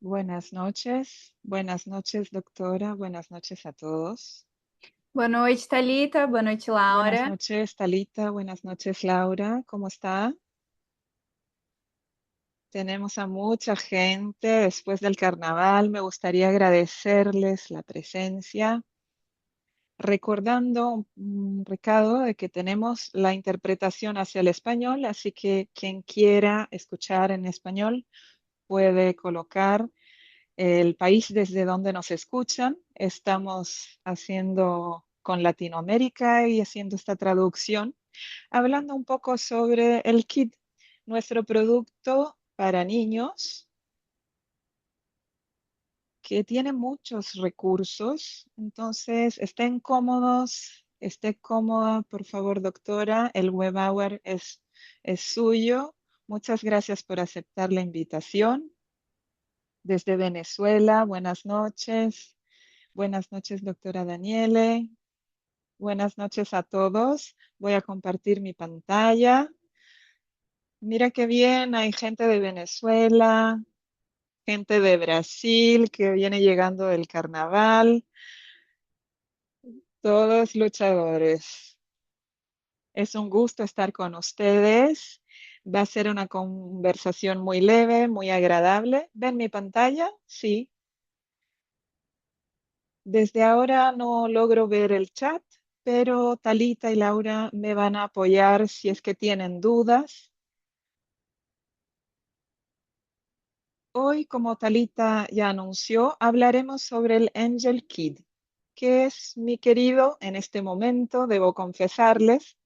Buenas noches, doctora, buenas noches a todos. Boa noite, Thalita. Boa noite, Buenas Laura. noches, Talita, buenas noches, Laura, ¿cómo está? Tenemos a mucha gente después del carnaval. Me gustaría agradecerles la presencia, recordando un recado de que tenemos la interpretación hacia el español, así que quien quiera escuchar en español puede colocar el país desde donde nos escuchan. Estamos haciendo con Latinoamérica y haciendo esta traducción, hablando un poco sobre el KID, nuestro producto para niños que tiene muchos recursos. Entonces, estén cómodos, esté cómoda, por favor, doctora. El web hour es suyo. Muchas gracias por aceptar la invitación. Desde Venezuela, buenas noches. Buenas noches, doctora Daniele. Buenas noches a todos. Voy a compartir mi pantalla. Mira qué bien, hay gente de Venezuela, gente de Brasil que viene llegando del carnaval, todos luchadores. Es un gusto estar con ustedes. Va a ser una conversación muy leve, muy agradable. ¿Ven mi pantalla? Sí. Desde ahora no logro ver el chat, pero Talita y Laura me van a apoyar si es que tienen dudas. Hoy, como Talita ya anunció, hablaremos sobre el Angel Kid, que es mi querido en este momento, debo confesarles.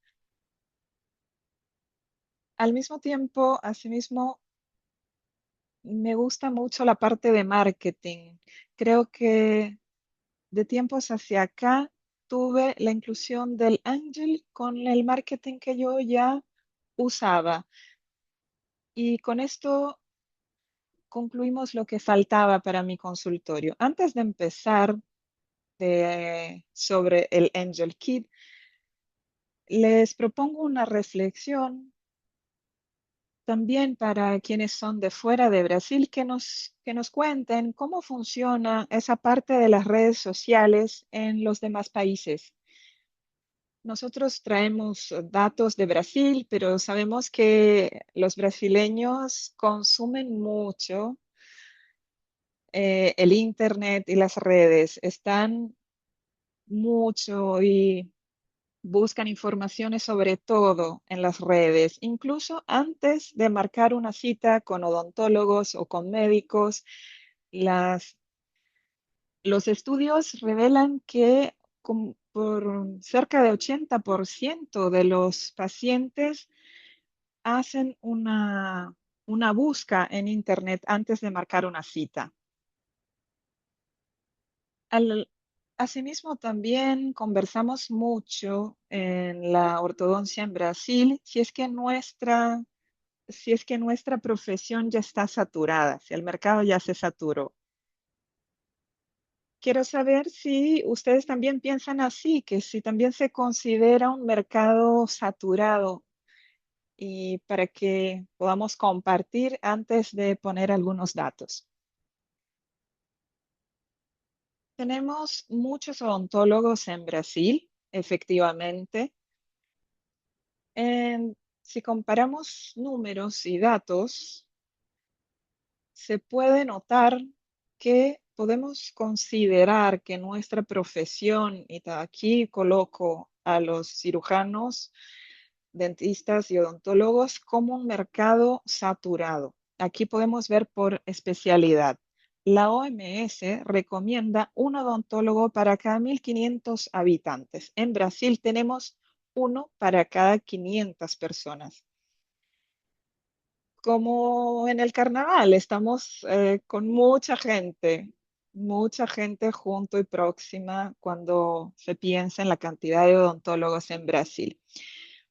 Al mismo tiempo, asimismo, me gusta mucho la parte de marketing. Creo que de tiempos hacia acá tuve la inclusión del Angel con el marketing que yo ya usaba. Y con esto concluimos lo que faltaba para mi consultorio. Antes de empezar sobre el Angel Kit, les propongo una reflexión también para quienes son de fuera de Brasil, que nos cuenten cómo funciona esa parte de las redes sociales en los demás países. Nosotros traemos datos de Brasil, pero sabemos que los brasileños consumen mucho el Internet y las redes. Están mucho y buscan informaciones sobre todo en las redes, incluso antes de marcar una cita con odontólogos o con médicos. Las, los estudios revelan que por cerca de 80% de los pacientes hacen una búsqueda en Internet antes de marcar una cita. Al- Asimismo, también conversamos mucho en la ortodoncia en Brasil, si es que nuestra profesión ya está saturada, si el mercado ya se saturó. Quiero saber si ustedes también piensan así, que si también se considera un mercado saturado y para que podamos compartir antes de poner algunos datos. Tenemos muchos odontólogos en Brasil, efectivamente. Si comparamos números y datos, se puede notar que podemos considerar que nuestra profesión, y aquí coloco a los cirujanos, dentistas y odontólogos como un mercado saturado. Aquí podemos ver por especialidad. La OMS recomienda un odontólogo para cada 1.500 habitantes. En Brasil tenemos uno para cada 500 personas. Como en el carnaval, estamos con mucha gente junto y próxima cuando se piensa en la cantidad de odontólogos en Brasil.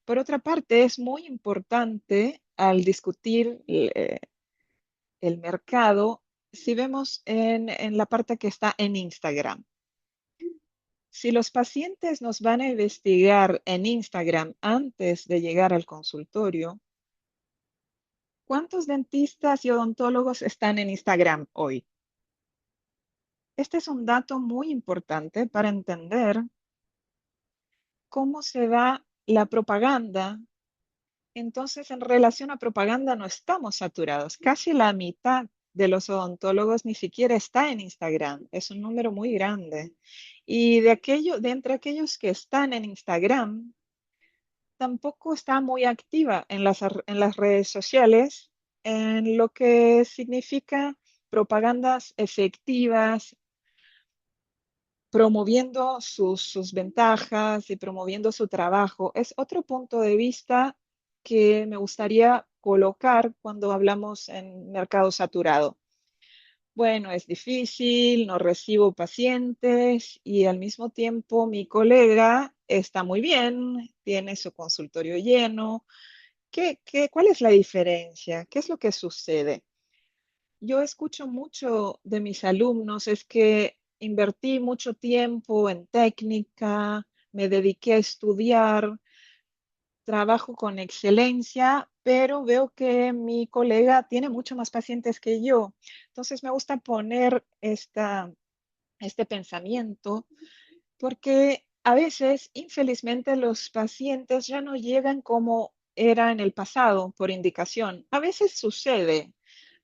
Por otra parte, es muy importante al discutir el mercado, si vemos en la parte que está en Instagram. Si los pacientes nos van a investigar en Instagram antes de llegar al consultorio, ¿cuántos dentistas y odontólogos están en Instagram hoy? Este es un dato muy importante para entender cómo se da la propaganda. Entonces, en relación a propaganda, no estamos saturados. Casi la mitad de los odontólogos ni siquiera está en Instagram. Es un número muy grande. Y de entre aquellos que están en Instagram, tampoco está muy activa en las redes sociales, en lo que significa propagandas efectivas, promoviendo sus ventajas y promoviendo su trabajo. Es otro punto de vista que me gustaría colocar cuando hablamos en mercado saturado. Bueno, es difícil, no recibo pacientes y al mismo tiempo mi colega está muy bien, tiene su consultorio lleno. ¿Cuál es la diferencia? ¿Qué es lo que sucede? Yo escucho mucho de mis alumnos, es que invertí mucho tiempo en técnica, me dediqué a estudiar, trabajo con excelencia, pero veo que mi colega tiene mucho más pacientes que yo. Entonces me gusta poner este pensamiento porque a veces, infelizmente, los pacientes ya no llegan como era en el pasado por indicación. A veces sucede.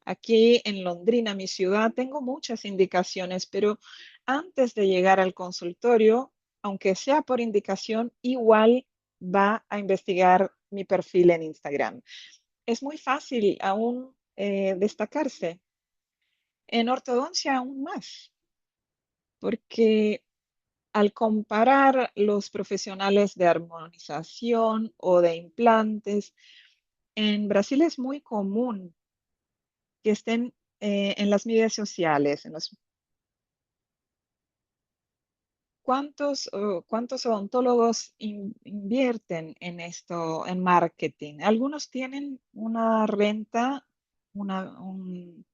Aquí en Londrina, mi ciudad, tengo muchas indicaciones, pero antes de llegar al consultorio, aunque sea por indicación, igual va a investigar mi perfil en Instagram. Es muy fácil aún destacarse. En ortodoncia aún más, porque al comparar los profesionales de armonización o de implantes, en Brasil es muy común que estén en las medias sociales. ¿Cuántos odontólogos invierten en esto, en marketing? Algunos tienen una renta, un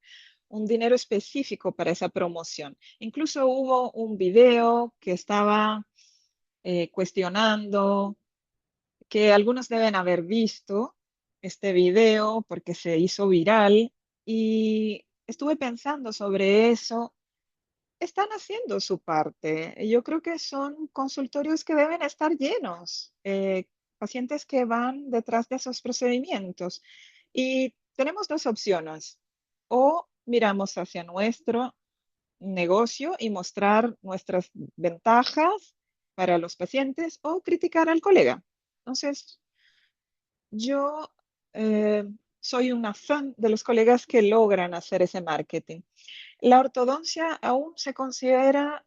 dinero específico para esa promoción. Incluso hubo un video que estaba cuestionando, que algunos deben haber visto este video porque se hizo viral y estuve pensando sobre eso. Están haciendo su parte. Yo creo que son consultorios que deben estar llenos, pacientes que van detrás de esos procedimientos. Y tenemos dos opciones. O miramos hacia nuestro negocio y mostrar nuestras ventajas para los pacientes o criticar al colega. Entonces, yo eh, soy una fan de los colegas que logran hacer ese marketing. La ortodoncia aún se considera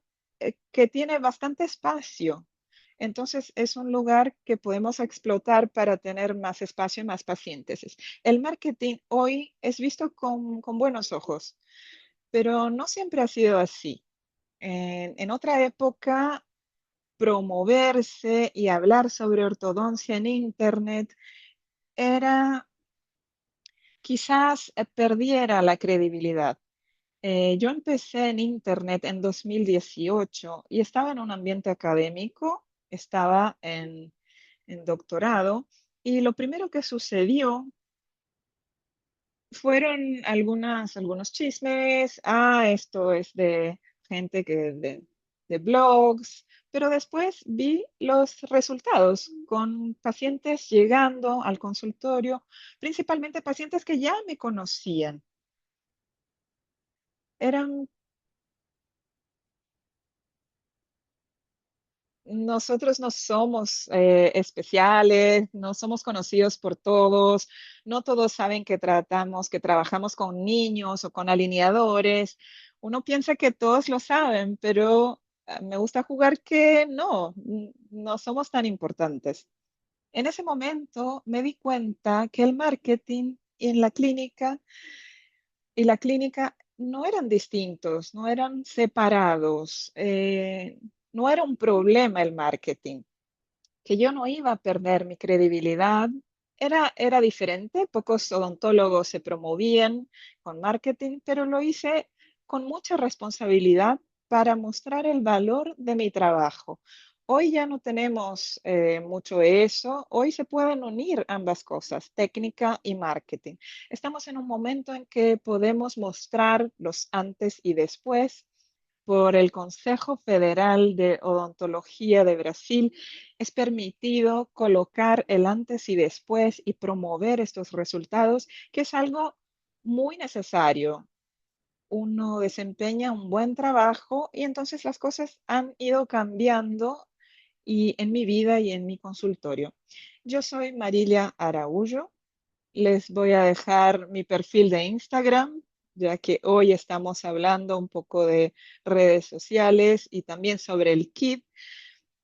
que tiene bastante espacio. Entonces es un lugar que podemos explotar para tener más espacio y más pacientes. El marketing hoy es visto con buenos ojos, pero no siempre ha sido así. En otra época, promoverse y hablar sobre ortodoncia en Internet era quizás perdiera la credibilidad. Yo empecé en Internet en 2018 y estaba en un ambiente académico, estaba en doctorado y lo primero que sucedió fueron algunos chismes, esto es de gente de blogs, pero después vi los resultados con pacientes llegando al consultorio, principalmente pacientes que ya me conocían. Eran Nosotros no somos especiales, no somos conocidos por todos, no todos saben que trabajamos con niños o con alineadores. Uno piensa que todos lo saben, pero me gusta jugar que no somos tan importantes. En ese momento me di cuenta que el marketing en la clínica y la clínica no eran distintos, no eran separados, no era un problema el marketing, que yo no iba a perder mi credibilidad. Era diferente, pocos odontólogos se promovían con marketing, pero lo hice con mucha responsabilidad para mostrar el valor de mi trabajo. Hoy ya no tenemos mucho eso, hoy se pueden unir ambas cosas, técnica y marketing. Estamos en un momento en que podemos mostrar los antes y después, por el Consejo Federal de Odontología de Brasil, es permitido colocar el antes y después y promover estos resultados, que es algo muy necesario. Uno desempeña un buen trabajo y entonces las cosas han ido cambiando y en mi vida y en mi consultorio. Yo soy Marilia Araújo. Les voy a dejar mi perfil de Instagram, ya que hoy estamos hablando un poco de redes sociales y también sobre el KIT.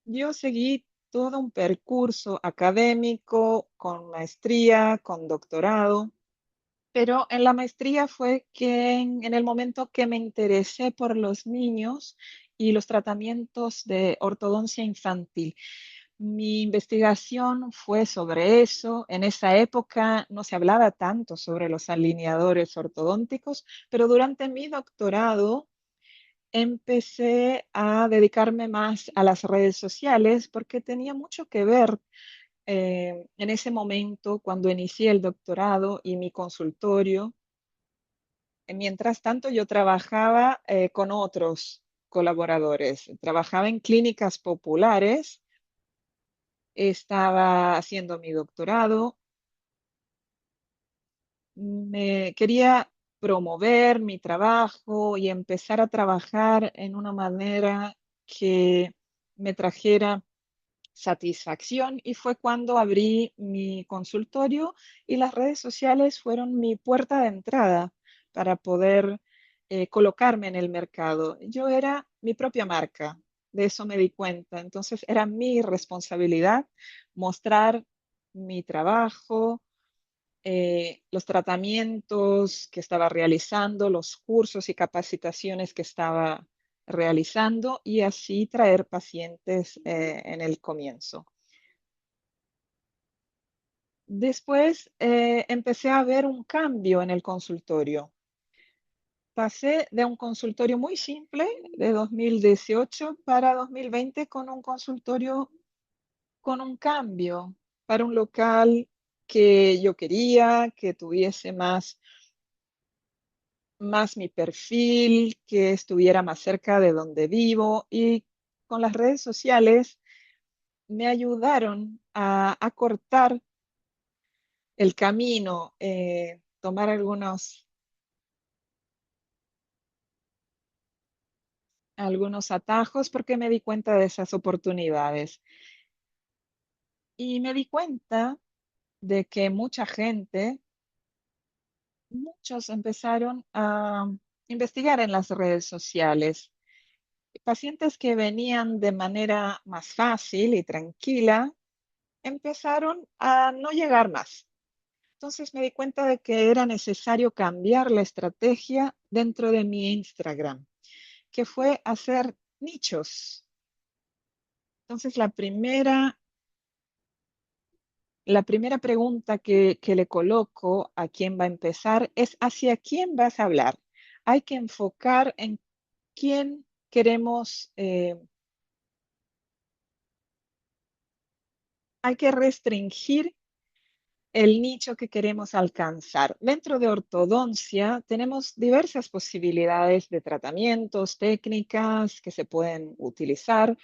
Yo seguí todo un percurso académico con maestría, con doctorado, pero en la maestría fue que en el momento que me interesé por los niños y los tratamientos de ortodoncia infantil. Mi investigación fue sobre eso. En esa época no se hablaba tanto sobre los alineadores ortodónticos, pero durante mi doctorado empecé a dedicarme más a las redes sociales porque tenía mucho que ver en ese momento cuando inicié el doctorado y mi consultorio. Mientras tanto, yo trabajaba con otros colaboradores. Trabajaba en clínicas populares, estaba haciendo mi doctorado, me quería promover mi trabajo y empezar a trabajar en una manera que me trajera satisfacción y fue cuando abrí mi consultorio y las redes sociales fueron mi puerta de entrada para poder colocarme en el mercado. Yo era mi propia marca, de eso me di cuenta. Entonces era mi responsabilidad mostrar mi trabajo, los tratamientos que estaba realizando, los cursos y capacitaciones que estaba realizando y así traer pacientes en el comienzo. Después empecé a ver un cambio en el consultorio. Pasé de un consultorio muy simple de 2018 para 2020 con un consultorio con un cambio para un local que yo quería, que tuviese más mi perfil, que estuviera más cerca de donde vivo y con las redes sociales me ayudaron a acortar el camino, tomar algunos atajos porque me di cuenta de esas oportunidades. Y me di cuenta de que mucha gente, muchos empezaron a investigar en las redes sociales. Pacientes que venían de manera más fácil y tranquila empezaron a no llegar más. Entonces me di cuenta de que era necesario cambiar la estrategia dentro de mi Instagram, que fue hacer nichos. Entonces la primera pregunta que le coloco a quien va a empezar es ¿hacia quién vas a hablar? Hay que enfocar en quién queremos, hay que restringir el nicho que queremos alcanzar. Dentro de ortodoncia tenemos diversas posibilidades de tratamientos, técnicas que se pueden utilizar.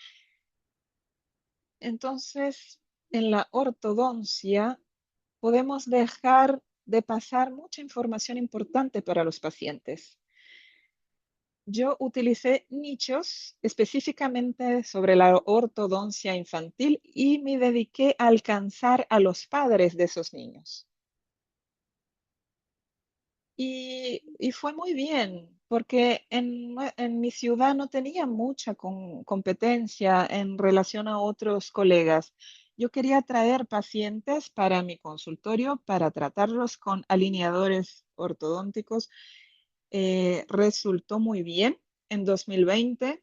Entonces, en la ortodoncia podemos dejar de pasar mucha información importante para los pacientes. Yo utilicé nichos específicamente sobre la ortodoncia infantil y me dediqué a alcanzar a los padres de esos niños. Y fue muy bien, porque en mi ciudad no tenía mucha competencia en relación a otros colegas. Yo quería traer pacientes para mi consultorio para tratarlos con alineadores ortodónticos. Resultó muy bien. En 2020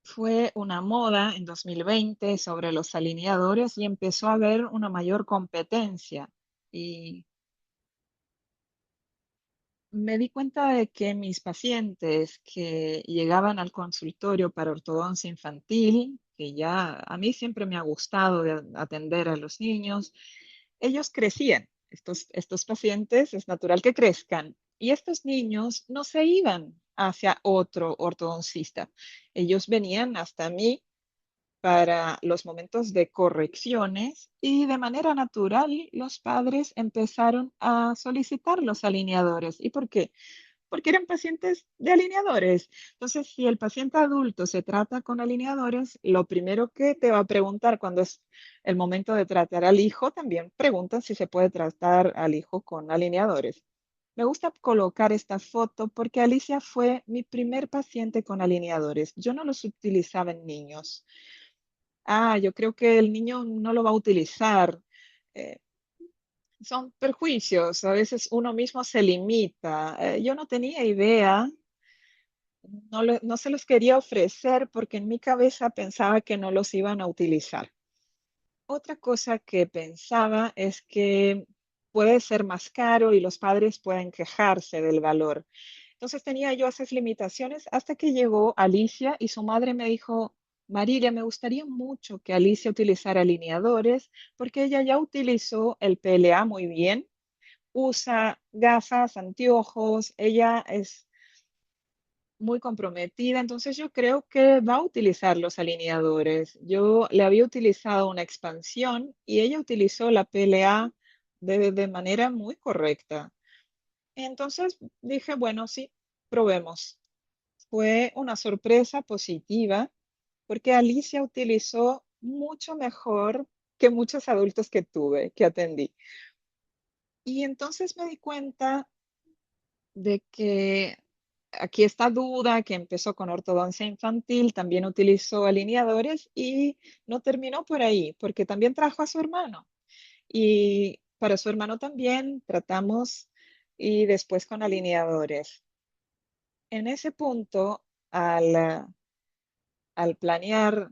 fue una moda en 2020 sobre los alineadores y empezó a haber una mayor competencia. Y me di cuenta de que mis pacientes que llegaban al consultorio para ortodoncia infantil, que ya a mí siempre me ha gustado atender a los niños, ellos crecían. Estos pacientes es natural que crezcan Y estos niños no se iban hacia otro ortodoncista. Ellos venían hasta mí para los momentos de correcciones y de manera natural los padres empezaron a solicitar los alineadores. ¿Y por qué? Porque eran pacientes de alineadores. Entonces, si el paciente adulto se trata con alineadores, lo primero que te va a preguntar cuando es el momento de tratar al hijo, también pregunta si se puede tratar al hijo con alineadores. Me gusta colocar esta foto porque Alicia fue mi primer paciente con alineadores. Yo no los utilizaba en niños. Yo creo que el niño no lo va a utilizar. Eh, Son perjuicios, a veces uno mismo se limita. Yo no tenía idea, no se los quería ofrecer porque en mi cabeza pensaba que no los iban a utilizar. Otra cosa que pensaba es que puede ser más caro y los padres pueden quejarse del valor. Entonces tenía yo esas limitaciones hasta que llegó Alicia y su madre me dijo, Marilia, me gustaría mucho que Alicia utilizara alineadores porque ella ya utilizó el PLA muy bien, usa gafas, anteojos, ella es muy comprometida, entonces yo creo que va a utilizar los alineadores. Yo le había utilizado una expansión y ella utilizó la PLA de manera muy correcta. Entonces dije, bueno, sí, probemos. Fue una sorpresa positiva porque Alicia utilizó mucho mejor que muchos adultos que tuve, que atendí. Y entonces me di cuenta de que aquí esta duda que empezó con ortodoncia infantil, también utilizó alineadores y no terminó por ahí, porque también trajo a su hermano. Y para su hermano también tratamos y después con alineadores. En ese punto, al planear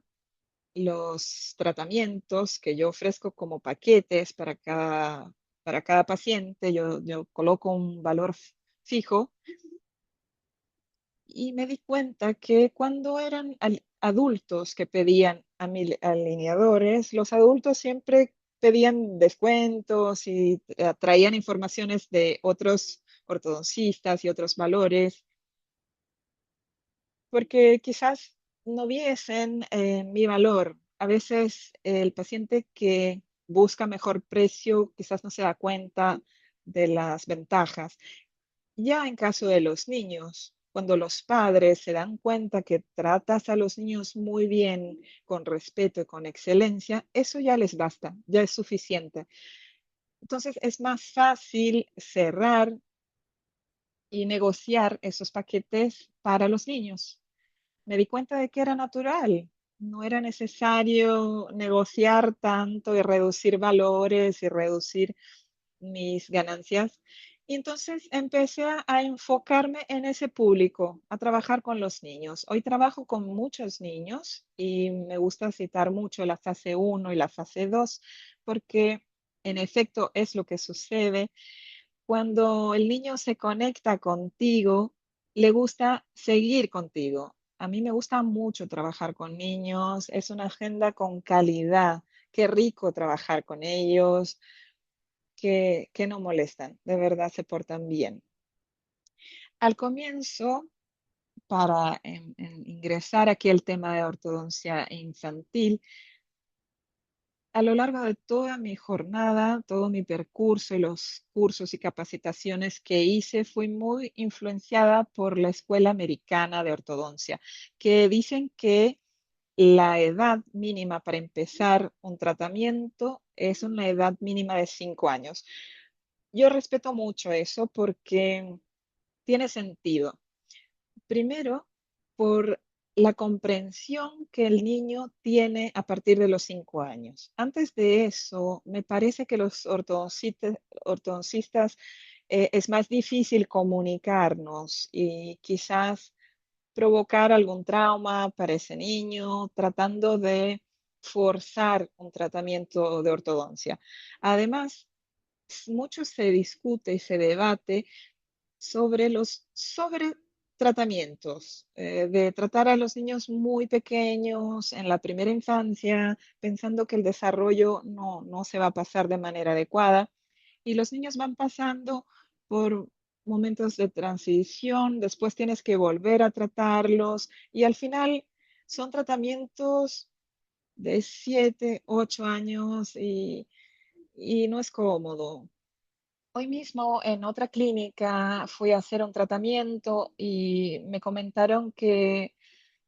los tratamientos que yo ofrezco como paquetes para cada paciente, yo coloco un valor fijo y me di cuenta que cuando eran adultos que pedían alineadores, los adultos siempre pedían descuentos y traían informaciones de otros ortodoncistas y otros valores, porque quizás no viesen mi valor. A veces el paciente que busca mejor precio quizás no se da cuenta de las ventajas. Ya en caso de los niños, cuando los padres se dan cuenta que tratas a los niños muy bien, con respeto y con excelencia, eso ya les basta, ya es suficiente. Entonces es más fácil cerrar y negociar esos paquetes para los niños. Me di cuenta de que era natural, no era necesario negociar tanto y reducir valores y reducir mis ganancias. Y entonces empecé a enfocarme en ese público, a trabajar con los niños. Hoy trabajo con muchos niños y me gusta citar mucho la fase uno y la fase 2 porque en efecto es lo que sucede. Cuando el niño se conecta contigo, le gusta seguir contigo. A mí me gusta mucho trabajar con niños, es una agenda con calidad. Qué rico trabajar con ellos, que no molestan, de verdad se portan bien. Al comienzo, para ingresar aquí al tema de ortodoncia infantil, a lo largo de toda mi jornada, todo mi percurso y los cursos y capacitaciones que hice, fui muy influenciada por la Escuela Americana de Ortodoncia, que dicen que la edad mínima para empezar un tratamiento es una edad mínima de 5 años. Yo respeto mucho eso porque tiene sentido. Primero, por la comprensión que el niño tiene a partir de los 5 años. Antes de eso, me parece que los ortodoncistas es más difícil comunicarnos y quizás provocar algún trauma para ese niño, tratando de forzar un tratamiento de ortodoncia. Además, mucho se discute y se debate sobre los sobretratamientos, de tratar a los niños muy pequeños en la primera infancia, pensando que el desarrollo no se va a pasar de manera adecuada. Y los niños van pasando por momentos de transición, después tienes que volver a tratarlos y al final son tratamientos de 7, 8 años y no es cómodo. Hoy mismo en otra clínica fui a hacer un tratamiento y me comentaron que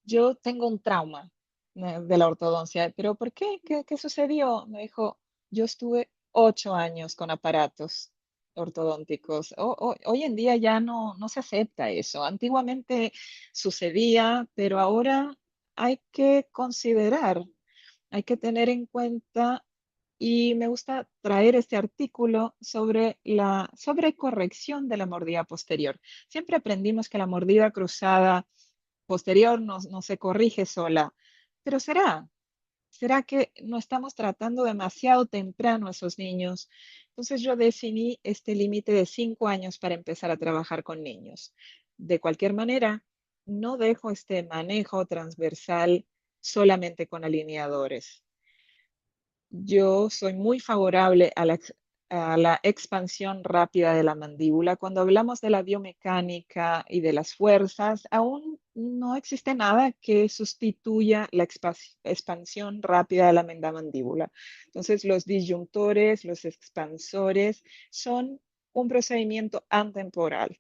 yo tengo un trauma de la ortodoncia. ¿Pero por qué? ¿Qué sucedió? Me dijo, yo estuve 8 años con aparatos ortodónticos. Hoy en día ya no se acepta eso. Antiguamente sucedía, pero ahora hay que considerar, hay que tener en cuenta y me gusta traer este artículo sobre la sobrecorrección de la mordida posterior. Siempre aprendimos que la mordida cruzada posterior no se corrige sola, pero ¿será que no estamos tratando demasiado temprano a esos niños? Entonces yo definí este límite de 5 años para empezar a trabajar con niños. De cualquier manera, no dejo este manejo transversal solamente con alineadores. Yo soy muy favorable a la expansión rápida de la mandíbula. Cuando hablamos de la biomecánica y de las fuerzas, aún no existe nada que sustituya la expansión rápida de la mandíbula. Entonces, los disyuntores, los expansores son un procedimiento atemporal.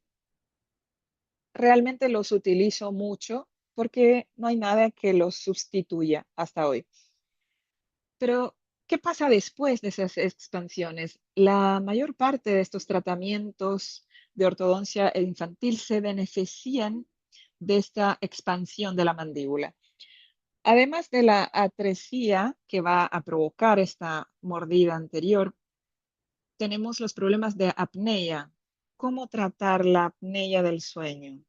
Realmente los utilizo mucho porque no hay nada que los sustituya hasta hoy. Pero, ¿qué pasa después de esas expansiones? La mayor parte de estos tratamientos de ortodoncia infantil se benefician de esta expansión de la mandíbula. Además de la atresia que va a provocar esta mordida anterior, tenemos los problemas de apnea. ¿Cómo tratar la apnea del sueño?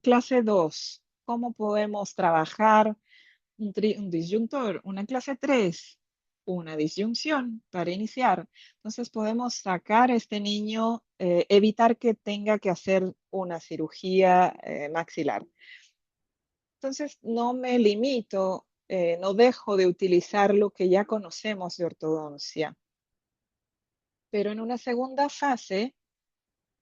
Clase 2. ¿Cómo podemos trabajar un disyuntor? Una clase 3, una disyunción para iniciar. Entonces podemos sacar a este niño, evitar que tenga que hacer una cirugía maxilar. Entonces no me limito, no dejo de utilizar lo que ya conocemos de ortodoncia. Pero en una segunda fase,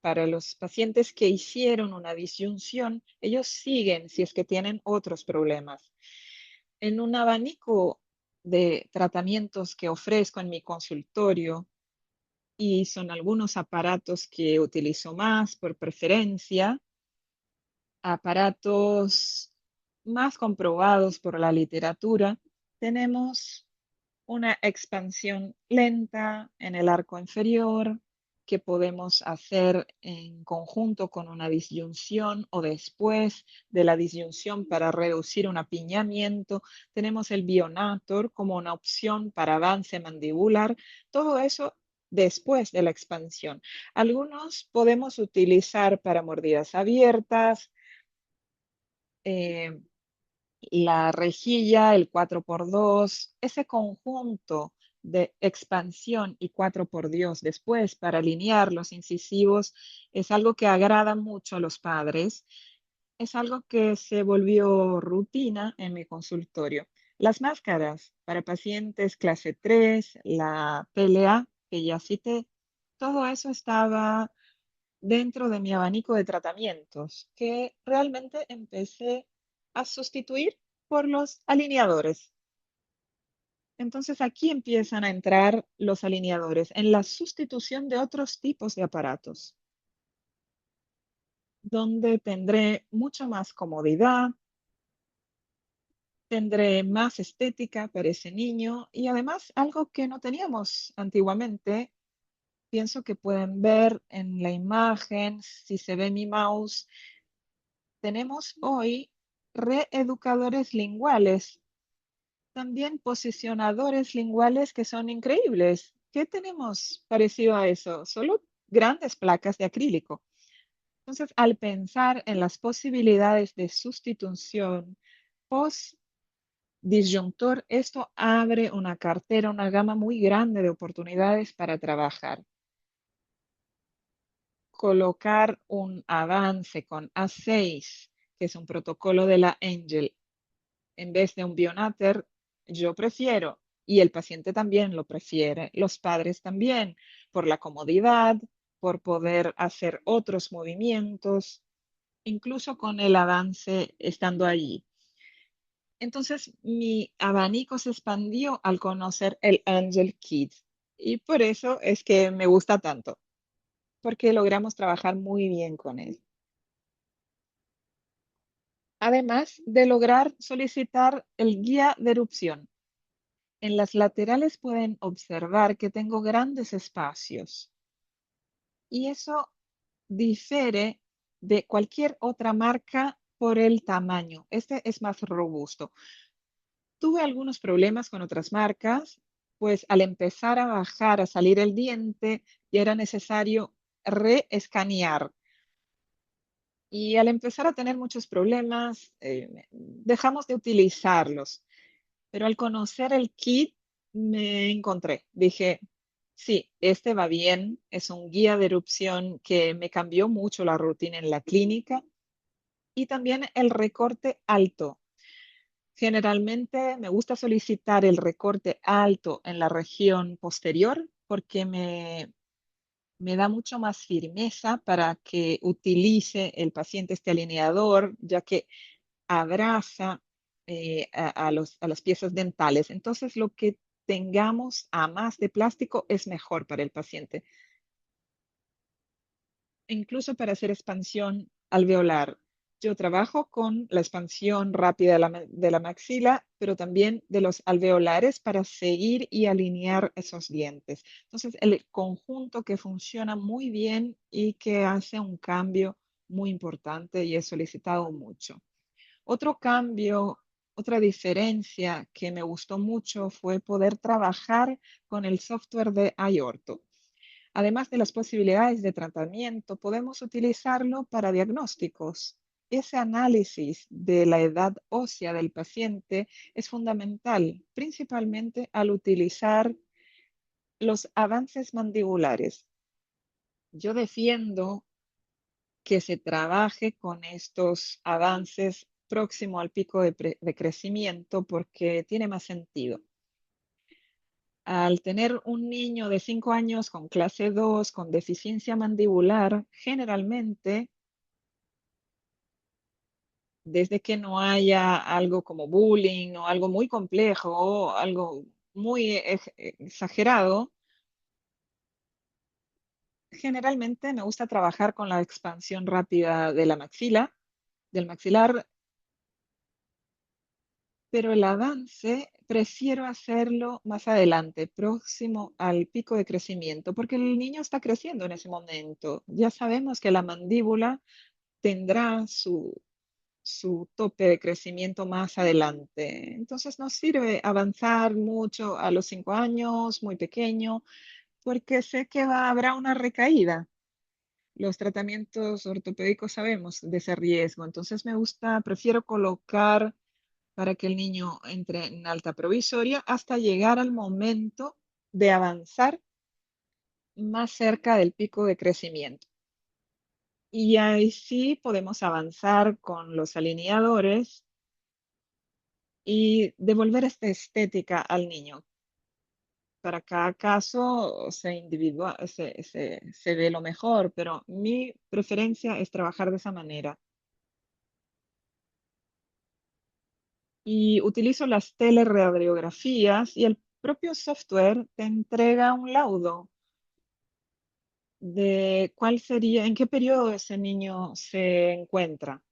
para los pacientes que hicieron una disyunción, ellos siguen si es que tienen otros problemas. En un abanico de tratamientos que ofrezco en mi consultorio, y son algunos aparatos que utilizo más por preferencia, aparatos más comprobados por la literatura, tenemos una expansión lenta en el arco inferior que podemos hacer en conjunto con una disyunción o después de la disyunción para reducir un apiñamiento. Tenemos el Bionator como una opción para avance mandibular. Todo eso después de la expansión. Algunos podemos utilizar para mordidas abiertas, eh, la rejilla, el 4x2, ese conjunto de expansión y 4x2 después para alinear los incisivos es algo que agrada mucho a los padres. Es algo que se volvió rutina en mi consultorio. Las máscaras para pacientes clase 3, la PLA que ya cité, todo eso estaba dentro de mi abanico de tratamientos que realmente empecé a sustituir por los alineadores. Entonces aquí empiezan a entrar los alineadores en la sustitución de otros tipos de aparatos, donde tendré mucha más comodidad, tendré más estética para ese niño y además algo que no teníamos antiguamente. Pienso que pueden ver en la imagen, si se ve mi mouse, tenemos hoy reeducadores linguales, también posicionadores linguales que son increíbles. ¿Qué tenemos parecido a eso? Solo grandes placas de acrílico. Entonces, al pensar en las posibilidades de sustitución post disyuntor, esto abre una cartera, una gama muy grande de oportunidades para trabajar. Colocar un avance con A6, que es un protocolo de la Angel, en vez de un Bionater, yo prefiero, y el paciente también lo prefiere, los padres también, por la comodidad, por poder hacer otros movimientos, incluso con el avance estando allí. Entonces, mi abanico se expandió al conocer el Angel Kit y por eso es que me gusta tanto, porque logramos trabajar muy bien con él. Además de lograr solicitar el guía de erupción. En las laterales pueden observar que tengo grandes espacios y eso difiere de cualquier otra marca por el tamaño. Este es más robusto. Tuve algunos problemas con otras marcas, pues al empezar a bajar, a salir el diente, ya era necesario reescanear. Y al empezar a tener muchos problemas, dejamos de utilizarlos. Pero al conocer el kit, me encontré. Dije, sí, este va bien. Es un guía de erupción que me cambió mucho la rutina en la clínica y también el recorte alto. Generalmente me gusta solicitar el recorte alto en la región posterior porque me da mucho más firmeza para que utilice el paciente este alineador, ya que abraza a las piezas dentales. Entonces, lo que tengamos a más de plástico es mejor para el paciente, incluso para hacer expansión alveolar. Yo trabajo con la expansión rápida de la maxila, pero también de los alveolares para seguir y alinear esos dientes. Entonces, el conjunto que funciona muy bien y que hace un cambio muy importante y he solicitado mucho. Otro cambio, otra diferencia que me gustó mucho fue poder trabajar con el software de iOrtho. Además de las posibilidades de tratamiento, podemos utilizarlo para diagnósticos. Ese análisis de la edad ósea del paciente es fundamental, principalmente al utilizar los avances mandibulares. Yo defiendo que se trabaje con estos avances próximo al pico de crecimiento porque tiene más sentido. Al tener un niño de 5 años con clase 2 con deficiencia mandibular, generalmente, desde que no haya algo como bullying o algo muy complejo o algo muy exagerado, generalmente me gusta trabajar con la expansión rápida de la maxila, del maxilar, pero el avance prefiero hacerlo más adelante, próximo al pico de crecimiento, porque el niño está creciendo en ese momento. Ya sabemos que la mandíbula tendrá su tope de crecimiento más adelante. Entonces nos sirve avanzar mucho a los 5 años, muy pequeño, porque sé que habrá una recaída. Los tratamientos ortopédicos sabemos de ese riesgo, entonces prefiero colocar para que el niño entre en alta provisoria hasta llegar al momento de avanzar más cerca del pico de crecimiento. Y ahí sí podemos avanzar con los alineadores y devolver esta estética al niño. Para cada caso se ve lo mejor, pero mi preferencia es trabajar de esa manera. Y utilizo las teleradiografías y el propio software te entrega un laudo de cuál sería, en qué periodo ese niño se encuentra.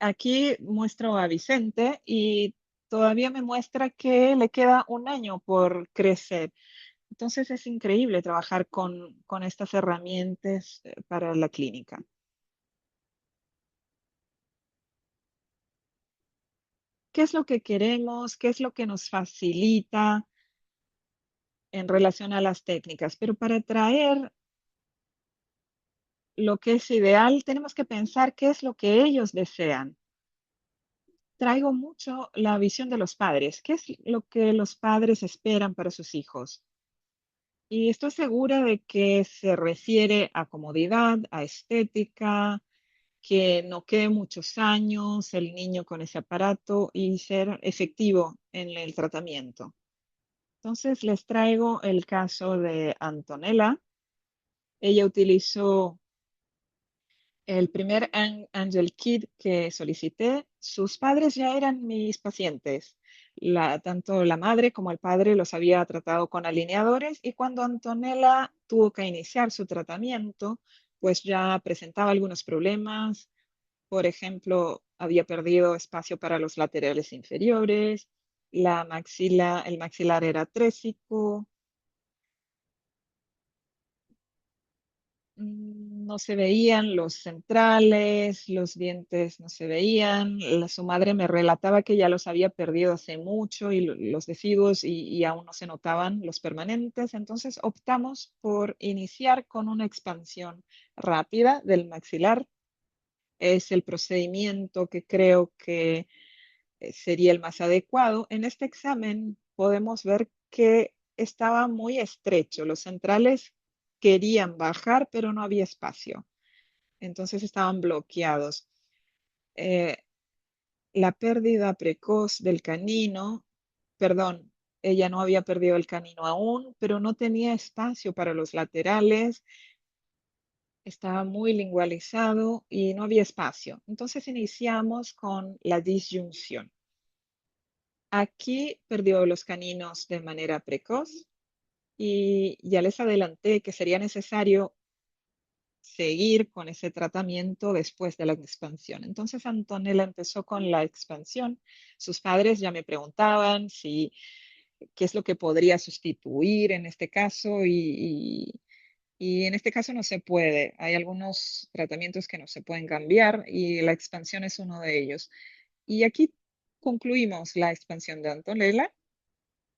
Aquí muestro a Vicente y todavía me muestra que le queda un año por crecer. Entonces es increíble trabajar con estas herramientas para la clínica. ¿Qué es lo que queremos? ¿Qué es lo que nos facilita en relación a las técnicas? Pero para traer lo que es ideal, tenemos que pensar qué es lo que ellos desean. Traigo mucho la visión de los padres. ¿Qué es lo que los padres esperan para sus hijos? Y estoy segura de que se refiere a comodidad, a estética, que no quede muchos años el niño con ese aparato y ser efectivo en el tratamiento. Entonces les traigo el caso de Antonella. Ella utilizó el primer Angel Kit que solicité. Sus padres ya eran mis pacientes. Tanto la madre como el padre los había tratado con alineadores y cuando Antonella tuvo que iniciar su tratamiento, pues ya presentaba algunos problemas. Por ejemplo, había perdido espacio para los laterales inferiores, el maxilar era trésico, no se veían los centrales, los dientes no se veían. Su madre me relataba que ya los había perdido hace mucho y los deciduos y aún no se notaban los permanentes. Entonces optamos por iniciar con una expansión rápida del maxilar. Es el procedimiento que creo que sería el más adecuado. En este examen podemos ver que estaba muy estrecho. Los centrales querían bajar, pero no había espacio. Entonces estaban bloqueados. Eh, la pérdida precoz del canino, perdón, ella no había perdido el canino aún, pero no tenía espacio para los laterales, estaba muy lingualizado y no había espacio. Entonces iniciamos con la disyunción. Aquí perdió los caninos de manera precoz y ya les adelanté que sería necesario seguir con ese tratamiento después de la expansión. Entonces Antonella empezó con la expansión. Sus padres ya me preguntaban si qué es lo que podría sustituir en este caso y en este caso no se puede. Hay algunos tratamientos que no se pueden cambiar y la expansión es uno de ellos. Y aquí concluimos la expansión de Antonella.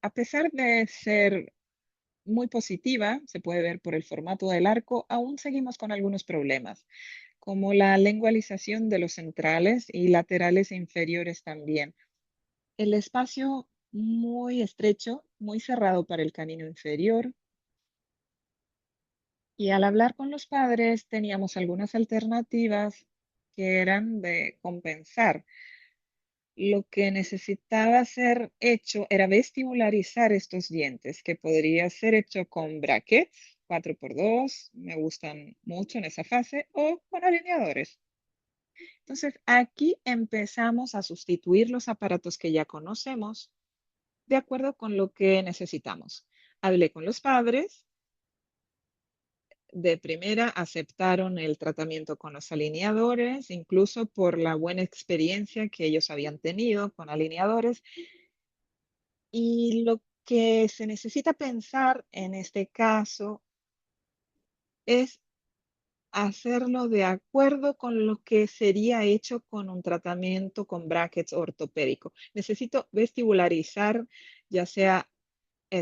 A pesar de ser muy positiva, se puede ver por el formato del arco, aún seguimos con algunos problemas, como la lengualización de los centrales y laterales e inferiores también. El espacio muy estrecho, muy cerrado para el canino inferior. Y al hablar con los padres teníamos algunas alternativas que eran de compensar. Lo que necesitaba ser hecho era vestibularizar estos dientes, que podría ser hecho con brackets 4x2, me gustan mucho en esa fase, o con alineadores. Entonces, aquí empezamos a sustituir los aparatos que ya conocemos de acuerdo con lo que necesitamos. Hablé con los padres, de primera aceptaron el tratamiento con los alineadores, incluso por la buena experiencia que ellos habían tenido con alineadores. Y lo que se necesita pensar en este caso es hacerlo de acuerdo con lo que sería hecho con un tratamiento con brackets ortopédico. Necesito vestibularizar, ya sea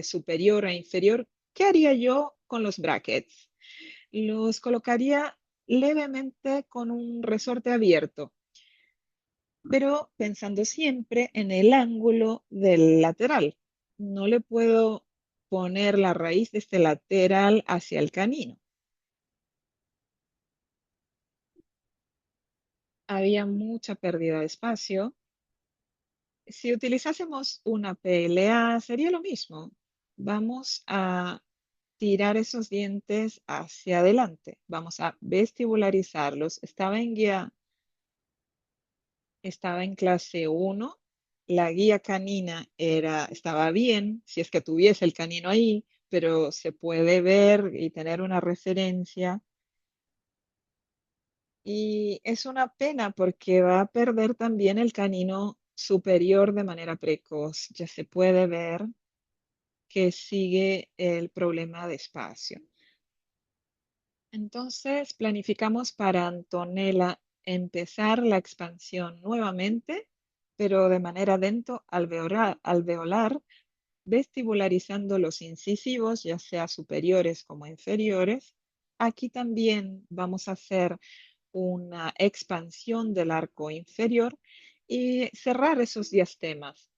superior e inferior. ¿Qué haría yo con los brackets? Los colocaría levemente con un resorte abierto, pero pensando siempre en el ángulo del lateral. No le puedo poner la raíz de este lateral hacia el canino. Había mucha pérdida de espacio. Si utilizásemos una PLA, sería lo mismo. Vamos a tirar esos dientes hacia adelante. Vamos a vestibularizarlos. Estaba en clase 1. La guía canina estaba bien, si es que tuviese el canino ahí, pero se puede ver y tener una referencia. Y es una pena porque va a perder también el canino superior de manera precoz. Ya se puede ver que sigue el problema de espacio. Entonces, planificamos para Antonella empezar la expansión nuevamente, pero de manera alveolar, vestibularizando los incisivos, ya sea superiores como inferiores. Aquí también vamos a hacer una expansión del arco inferior y cerrar esos diastemas.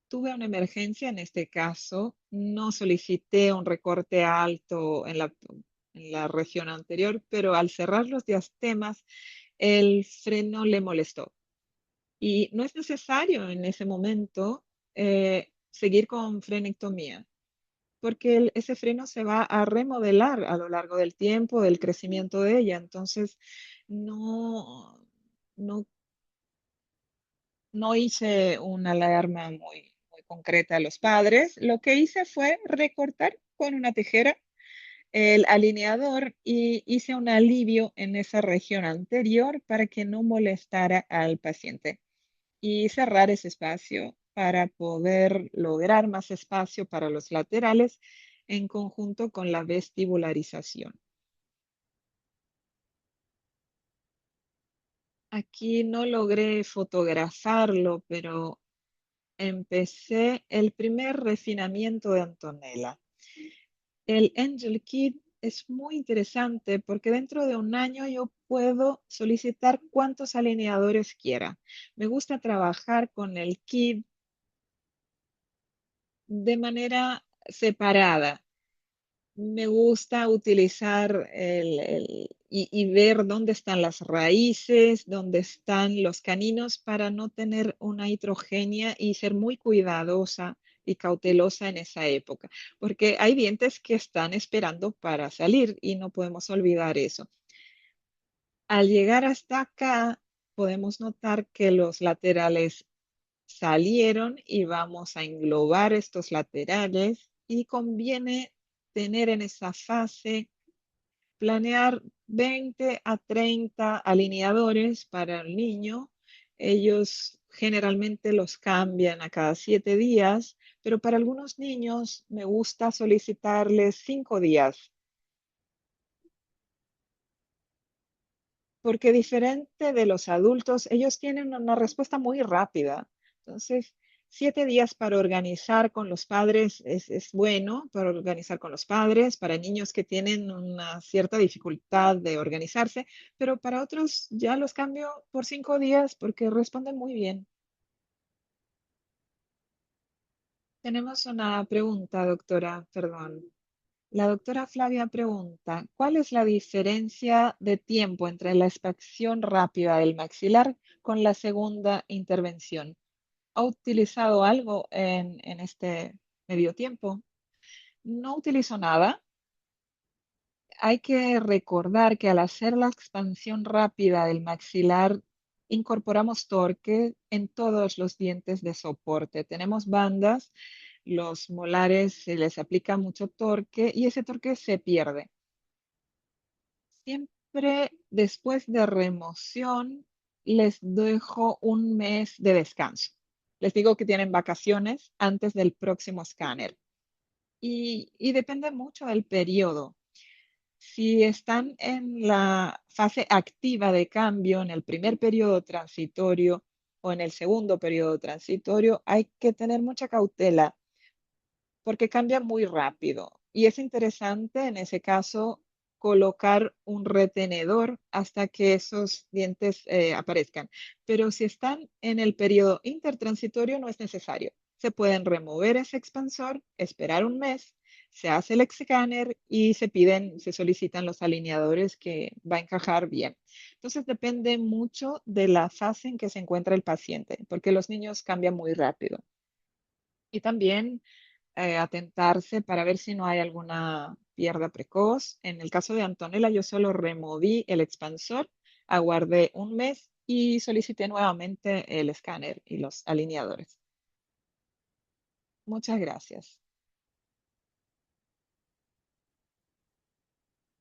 Tuve una emergencia en este caso, no solicité un recorte alto en la región anterior, pero al cerrar los diastemas, el freno le molestó. Y no es necesario en ese momento seguir con frenectomía, porque ese freno se va a remodelar a lo largo del tiempo, del crecimiento de ella. Entonces, no, no, no hice una alarma muy concreta a los padres. Lo que hice fue recortar con una tijera el alineador y hice un alivio en esa región anterior para que no molestara al paciente y cerrar ese espacio para poder lograr más espacio para los laterales en conjunto con la vestibularización. Aquí no logré fotografarlo, pero empecé el primer refinamiento de Antonella. El Angel Kit es muy interesante porque dentro de un año yo puedo solicitar cuantos alineadores quiera. Me gusta trabajar con el kit de manera separada. Me gusta utilizar y ver dónde están las raíces, dónde están los caninos para no tener una heterogénea y ser muy cuidadosa y cautelosa en esa época, porque hay dientes que están esperando para salir y no podemos olvidar eso. Al llegar hasta acá, podemos notar que los laterales salieron y vamos a englobar estos laterales y conviene tener en esa fase, planear 20 a 30 alineadores para el niño. Ellos generalmente los cambian a cada 7 días, pero para algunos niños me gusta solicitarles 5 días porque diferente de los adultos, ellos tienen una respuesta muy rápida. Entonces, 7 días para organizar con los padres es bueno, para organizar con los padres, para niños que tienen una cierta dificultad de organizarse, pero para otros ya los cambio por 5 días porque responden muy bien. Tenemos una pregunta, doctora, perdón. La doctora Flavia pregunta, ¿cuál es la diferencia de tiempo entre la extracción rápida del maxilar con la segunda intervención? ¿Ha utilizado algo en este medio tiempo? No utilizo nada. Hay que recordar que al hacer la expansión rápida del maxilar, incorporamos torque en todos los dientes de soporte. Tenemos bandas, los molares se les aplica mucho torque y ese torque se pierde. Siempre después de remoción les dejo un mes de descanso. Les digo que tienen vacaciones antes del próximo escáner y depende mucho del periodo. Si están en la fase activa de cambio, en el primer periodo transitorio o en el segundo periodo transitorio, hay que tener mucha cautela porque cambia muy rápido. Y es interesante en ese caso colocar un retenedor hasta que esos dientes aparezcan. Pero si están en el periodo intertransitorio no es necesario. Se pueden remover ese expansor, esperar un mes, se hace el escáner y se solicitan los alineadores que va a encajar bien. Entonces depende mucho de la fase en que se encuentra el paciente, porque los niños cambian muy rápido. Y también atentarse para ver si no hay alguna pierda precoz. En el caso de Antonella, yo solo removí el expansor, aguardé un mes y solicité nuevamente el escáner y los alineadores. Muchas gracias.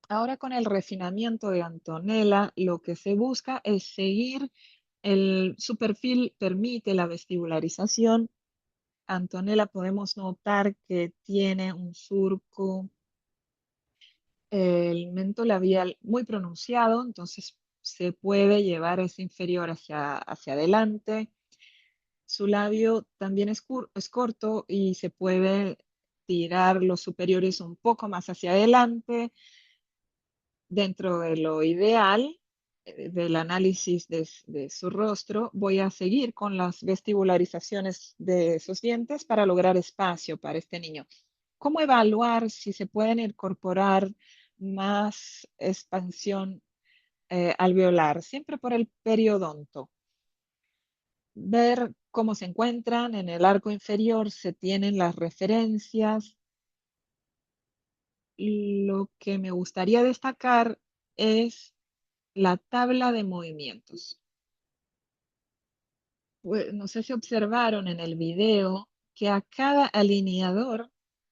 Ahora con el refinamiento de Antonella, lo que se busca es seguir su perfil permite la vestibularización. Antonella podemos notar que tiene un surco el mento labial muy pronunciado, entonces se puede llevar ese inferior hacia adelante. Su labio también es corto y se puede tirar los superiores un poco más hacia adelante. Dentro de lo ideal del análisis de su rostro, voy a seguir con las vestibularizaciones de sus dientes para lograr espacio para este niño. ¿Cómo evaluar si se pueden incorporar más expansión alveolar? Siempre por el periodonto. ver cómo se encuentran. En el arco inferior se tienen las referencias. Lo que me gustaría destacar es la tabla de movimientos. Pues, no sé si observaron en el video que a cada alineador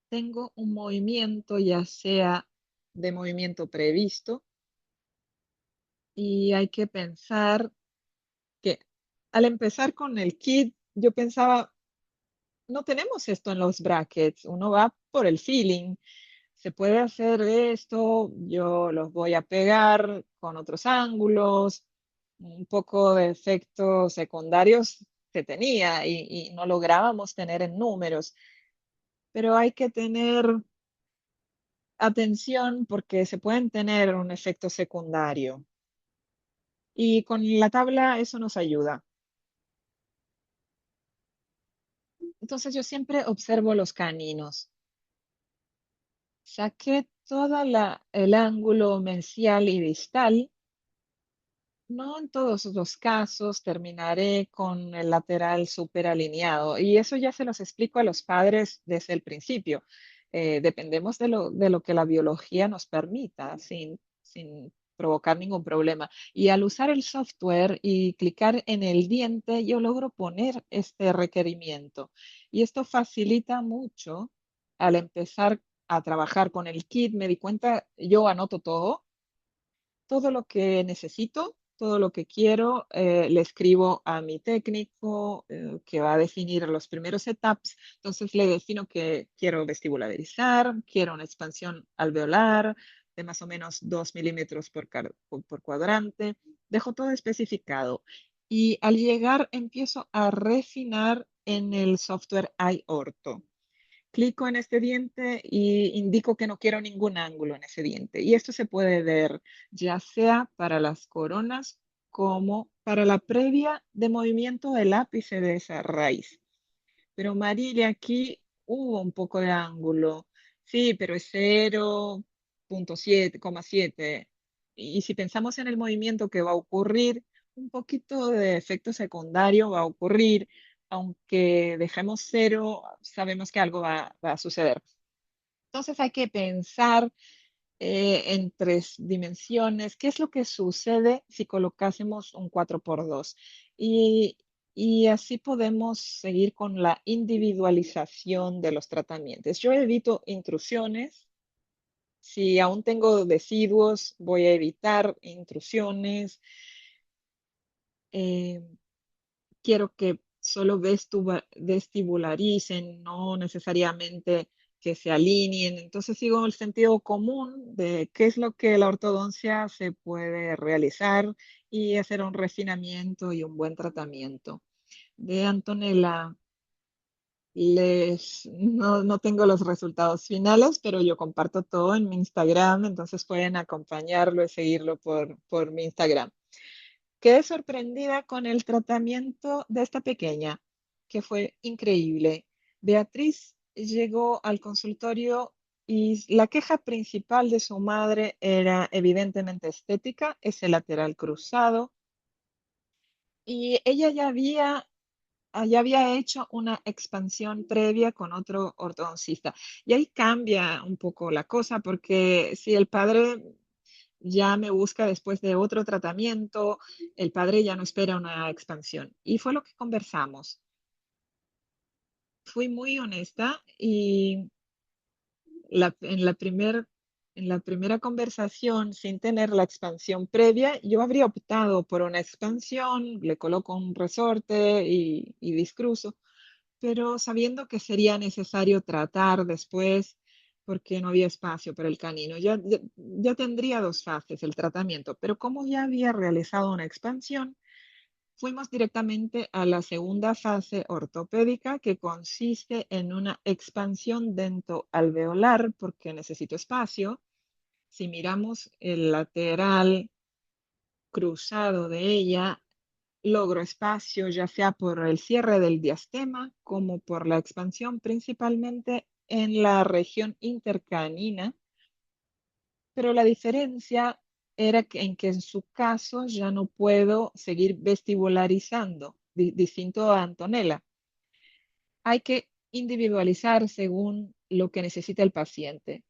tengo un movimiento, ya sea de movimiento previsto, y hay que pensar que al empezar con el kit, yo pensaba, no tenemos esto en los brackets, uno va por el feeling. Se puede hacer esto, yo los voy a pegar con otros ángulos, un poco de efectos secundarios se tenía y no lográbamos tener en números, pero hay que tener atención porque se pueden tener un efecto secundario y con la tabla eso nos ayuda. Entonces yo siempre observo los caninos. Saqué toda el ángulo mesial y distal. No en todos los casos terminaré con el lateral súper alineado y eso ya se los explico a los padres desde el principio. Dependemos de lo que la biología nos permita sin provocar ningún problema. Y al usar el software y clicar en el diente, yo logro poner este requerimiento. Y esto facilita mucho al empezar a trabajar con el kit. Me di cuenta, yo anoto todo lo que necesito, todo lo que quiero, le escribo a mi técnico que va a definir los primeros etaps. Entonces le defino que quiero vestibularizar, quiero una expansión alveolar de más o menos 2 milímetros por cuadrante. Dejo todo especificado. Y al llegar empiezo a refinar en el software iOrtho. Clico en este diente y indico que no quiero ningún ángulo en ese diente. Y esto se puede ver ya sea para las coronas como para la previa de movimiento del ápice de esa raíz. Pero Marilia, aquí hubo un poco de ángulo. Sí, pero es 0,7. Y si pensamos en el movimiento que va a ocurrir, un poquito de efecto secundario va a ocurrir. Aunque dejemos 0, sabemos que algo va a suceder. Entonces hay que pensar en 3 dimensiones. ¿Qué es lo que sucede si colocásemos un 4x2? Y, y así podemos seguir con la individualización de los tratamientos. Yo evito intrusiones. Si aún tengo deciduos, voy a evitar intrusiones. Eh, quiero que solo vestibularicen, no necesariamente que se alineen. Entonces sigo el sentido común de qué es lo que la ortodoncia se puede realizar y hacer un refinamiento y un buen tratamiento. De Antonella, no tengo los resultados finales, pero yo comparto todo en mi Instagram, entonces pueden acompañarlo y seguirlo por mi Instagram. Quedé sorprendida con el tratamiento de esta pequeña, que fue increíble. Beatriz llegó al consultorio y la queja principal de su madre era evidentemente estética, ese lateral cruzado, y ella ya había hecho una expansión previa con otro ortodoncista. Y ahí cambia un poco la cosa, porque si el padre ya me busca después de otro tratamiento, el padre ya no espera una expansión. Y fue lo que conversamos. Fui muy honesta y la- en la primer, en la primera conversación, sin tener la expansión previa, yo habría optado por una expansión, le coloco un resorte y discruzo, pero sabiendo que sería necesario tratar después porque no había espacio para el canino. Ya tendría 2 fases el tratamiento, pero como ya había realizado una expansión, fuimos directamente a la segunda fase ortopédica que consiste en una expansión dentoalveolar porque necesito espacio. Si miramos el lateral cruzado de ella, logro espacio ya sea por el cierre del diastema como por la expansión principalmente en la región intercanina, pero la diferencia era en que en su caso ya no puedo seguir vestibularizando. distinto a Antonella. Hay que individualizar según lo que necesita el paciente.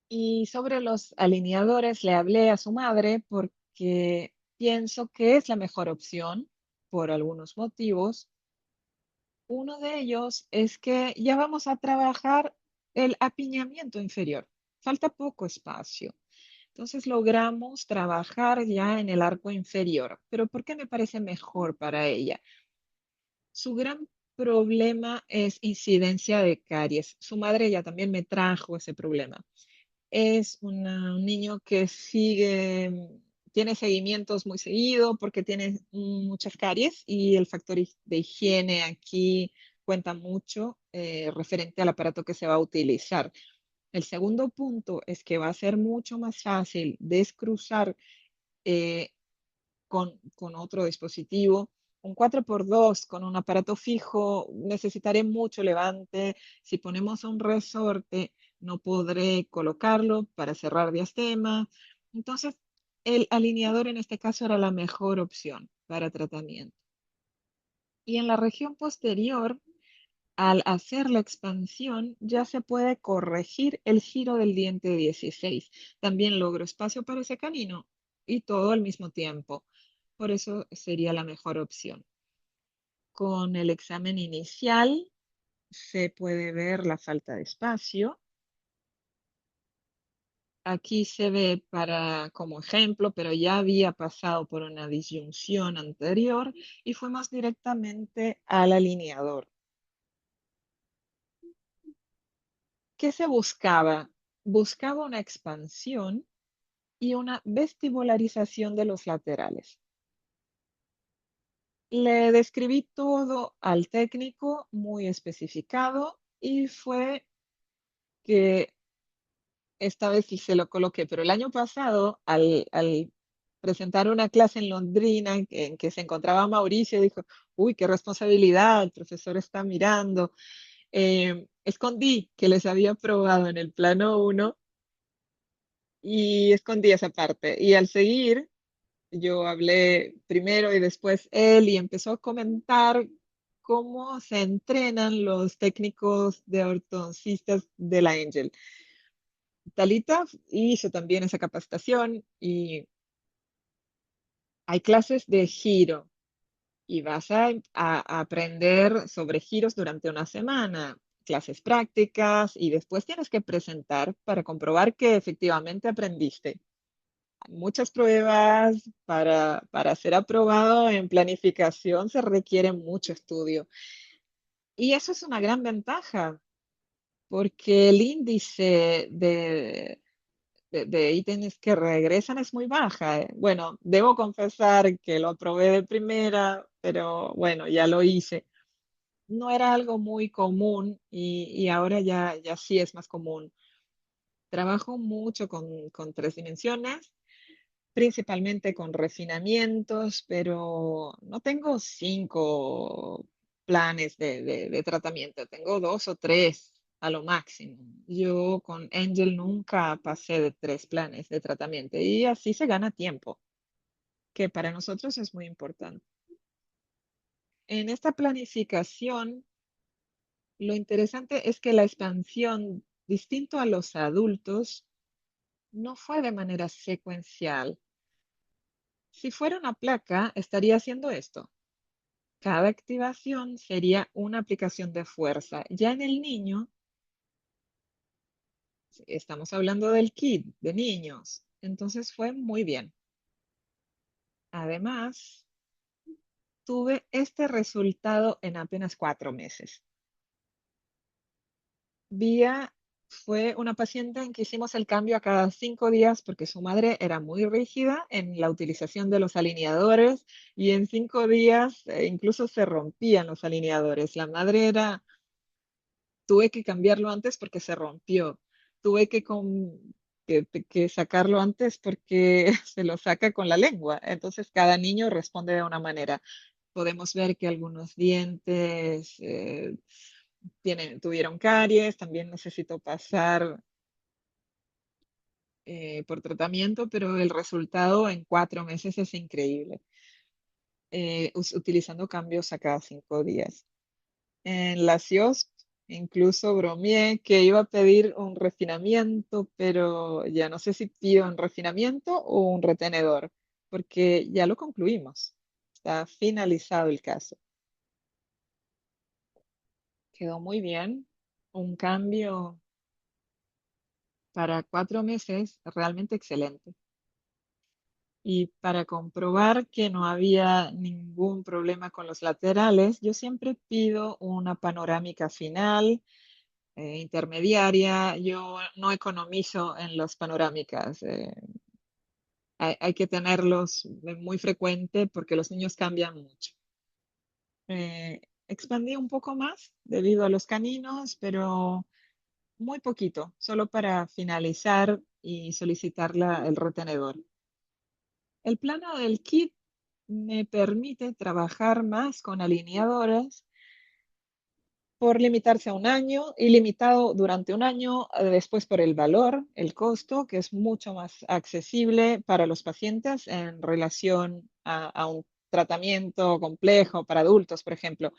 Y sobre los alineadores le hablé a su madre porque pienso que es la mejor opción por algunos motivos. Uno de ellos es que ya vamos a trabajar el apiñamiento inferior. Falta poco espacio. Entonces logramos trabajar ya en el arco inferior. Pero ¿por qué me parece mejor para ella? Su gran problema es incidencia de caries. Su madre ya también me trajo ese problema. Es un niño que tiene seguimientos muy seguido porque tiene muchas caries y el factor de higiene aquí cuenta mucho referente al aparato que se va a utilizar. El segundo punto es que va a ser mucho más fácil descruzar eh, con otro dispositivo. Un 4x2 con un aparato fijo, necesitaré mucho levante. Si ponemos un resorte, no podré colocarlo para cerrar diastema. Entonces, el alineador en este caso era la mejor opción para tratamiento. Y en la región posterior, al hacer la expansión, ya se puede corregir el giro del diente 16. También logro espacio para ese canino y todo al mismo tiempo. Por eso sería la mejor opción. Con el examen inicial se puede ver la falta de espacio. Aquí se ve como ejemplo, pero ya había pasado por una disyunción anterior y fuimos directamente al alineador. ¿Qué se buscaba? Buscaba una expansión y una vestibularización de los laterales. Le describí todo al técnico muy especificado y fue que esta vez sí se lo coloqué, pero el año pasado, al presentar una clase en Londrina en que se encontraba Mauricio, dijo, uy, qué responsabilidad, el profesor está mirando. Escondí que les había probado en el plano uno y escondí esa parte. Y al seguir, yo hablé primero y después él y empezó a comentar cómo se entrenan los técnicos de ortodoncistas de la Angel. Talita hizo también esa capacitación y hay clases de giro y vas a aprender sobre giros durante una semana, clases prácticas y después tienes que presentar para comprobar que efectivamente aprendiste. Muchas pruebas para ser aprobado en planificación se requiere mucho estudio. Y eso es una gran ventaja, porque el índice de ítems que regresan es muy baja. Bueno, debo confesar que lo aprobé de primera, pero bueno, ya lo hice. No era algo muy común y ahora ya sí es más común. Trabajo mucho con 3 dimensiones principalmente con refinamientos, pero no tengo 5 planes de tratamiento, tengo 2 o 3 a lo máximo. Yo con Angel nunca pasé de 3 planes de tratamiento y así se gana tiempo, que para nosotros es muy importante. En esta planificación, lo interesante es que la expansión, distinto a los adultos, no fue de manera secuencial. Si fuera una placa, estaría haciendo esto. Cada activación sería una aplicación de fuerza. Ya en el niño, estamos hablando del kit de niños, entonces fue muy bien. Además, tuve este resultado en apenas 4 meses. Vía fue una paciente en que hicimos el cambio a cada 5 días porque su madre era muy rígida en la utilización de los alineadores y en 5 días incluso se rompían los alineadores. La madre tuve que cambiarlo antes porque se rompió. Tuve que sacarlo antes porque se lo saca con la lengua. Entonces cada niño responde de una manera. Podemos ver que algunos dientes tuvieron caries, también necesito pasar por tratamiento, pero el resultado en 4 meses es increíble. utilizando cambios a cada 5 días. En la CIOSP incluso bromeé que iba a pedir un refinamiento, pero ya no sé si pido un refinamiento o un retenedor, porque ya lo concluimos. Está finalizado el caso. Quedó muy bien. Un cambio para 4 meses realmente excelente. Y para comprobar que no había ningún problema con los laterales, yo siempre pido una panorámica final, intermediaria. Yo no economizo en las panorámicas. Hay que tenerlos muy frecuente porque los niños cambian mucho. Expandí un poco más debido a los caninos, pero muy poquito, solo para finalizar y solicitar el retenedor. El plano del kit me permite trabajar más con alineadores por limitarse a un año y limitado durante un año, después por el valor, el costo, que es mucho más accesible para los pacientes en relación a un tratamiento complejo para adultos, por ejemplo.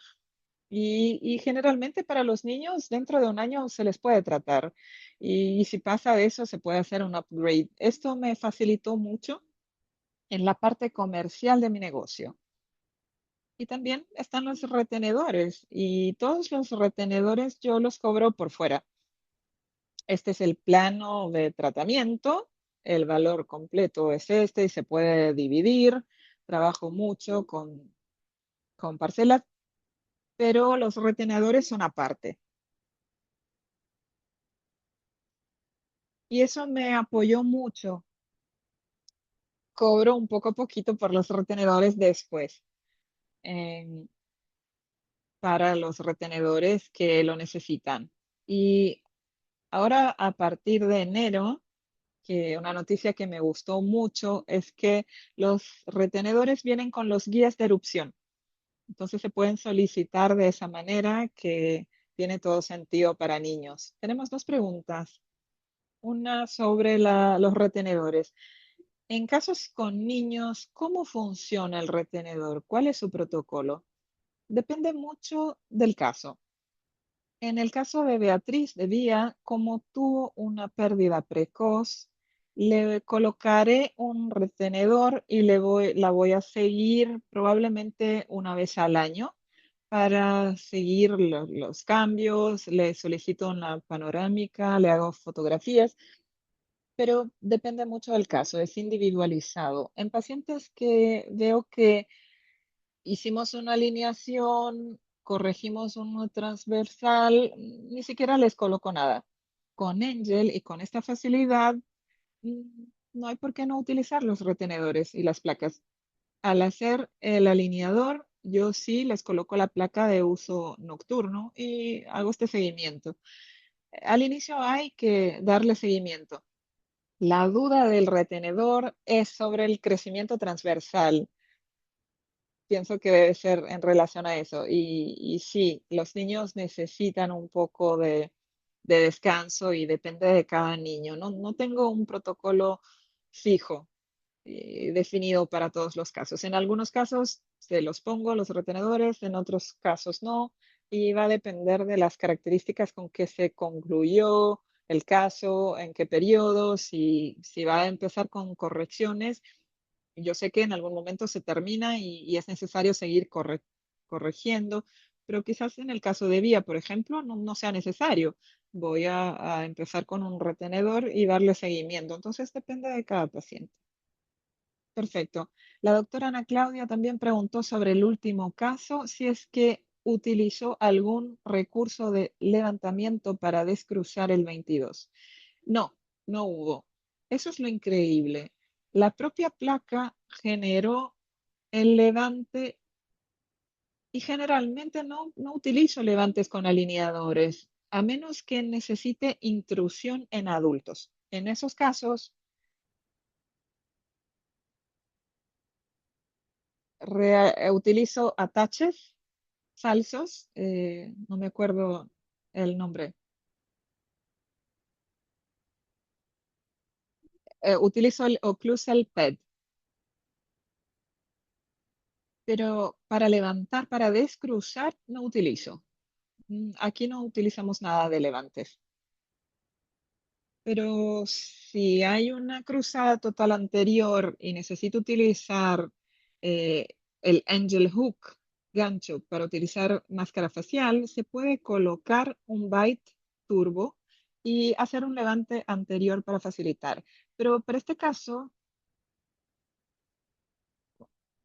Y generalmente para los niños, dentro de un año se les puede tratar. Y si pasa de eso, se puede hacer un upgrade. Esto me facilitó mucho en la parte comercial de mi negocio. Y también están los retenedores y todos los retenedores yo los cobro por fuera. Este es el plano de tratamiento, el valor completo es este y se puede dividir. Trabajo mucho con parcelas, pero los retenedores son aparte. Y eso me apoyó mucho. Cobro un poco poquito por los retenedores después, em, para los retenedores que lo necesitan. Y ahora, a partir de enero, que una noticia que me gustó mucho es que los retenedores vienen con los guías de erupción. Entonces se pueden solicitar de esa manera que tiene todo sentido para niños. Tenemos dos preguntas. Una sobre los retenedores. En casos con niños, ¿cómo funciona el retenedor? ¿Cuál es su protocolo? Depende mucho del caso. En el caso de Beatriz de Vía, como tuvo una pérdida precoz, le colocaré un retenedor y la voy a seguir probablemente una vez al año para seguir los cambios. Le solicito una panorámica, le hago fotografías, pero depende mucho del caso, es individualizado. En pacientes que veo que hicimos una alineación, corregimos uno transversal, ni siquiera les coloco nada. Con Angel y con esta facilidad, no hay por qué no utilizar los retenedores y las placas. Al hacer el alineador, yo sí les coloco la placa de uso nocturno y hago este seguimiento. Al inicio hay que darle seguimiento. La duda del retenedor es sobre el crecimiento transversal. Pienso que debe ser en relación a eso. Y sí, los niños necesitan un poco de descanso y depende de cada niño. No tengo un protocolo fijo definido para todos los casos. En algunos casos se los pongo los retenedores, en otros casos no. Y va a depender de las características con que se concluyó el caso, en qué periodo, si va a empezar con correcciones. Yo sé que en algún momento se termina y es necesario seguir corrigiendo, pero quizás en el caso de vía, por ejemplo, no sea necesario. Voy a empezar con un retenedor y darle seguimiento. Entonces depende de cada paciente. Perfecto. La doctora Ana Claudia también preguntó sobre el último caso, si es que utilizó algún recurso de levantamiento para descruzar el 22. No, no hubo. Eso es lo increíble. La propia placa generó el levante y generalmente no utilizo levantes con alineadores, a menos que necesite intrusión en adultos. En esos casos, utilizo ataches falsos, no me acuerdo el nombre. Utilizo el Occlusal PED. pero para levantar, para descruzar, no utilizo. Aquí no utilizamos nada de levantes. Pero si hay una cruzada total anterior y necesito utilizar eh, el angel hook, gancho, para utilizar máscara facial, se puede colocar un byte turbo y hacer un levante anterior para facilitar. Pero para este caso,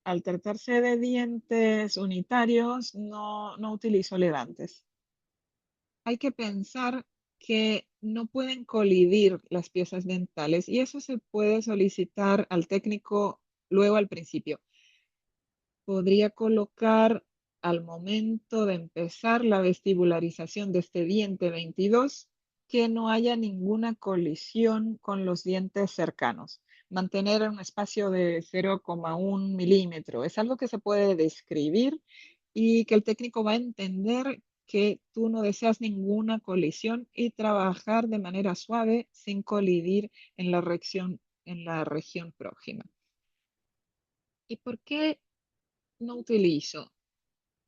al tratarse de dientes unitarios, no utilizo levantes. Hay que pensar que no pueden colidir las piezas dentales y eso se puede solicitar al técnico luego al principio. Podría colocar al momento de empezar la vestibularización de este diente 22 que no haya ninguna colisión con los dientes cercanos. Mantener un espacio de 0,1 milímetro. Es algo que se puede describir y que el técnico va a entender que tú no deseas ninguna colisión y trabajar de manera suave sin colidir en la región próxima. ¿Y por qué no utilizo?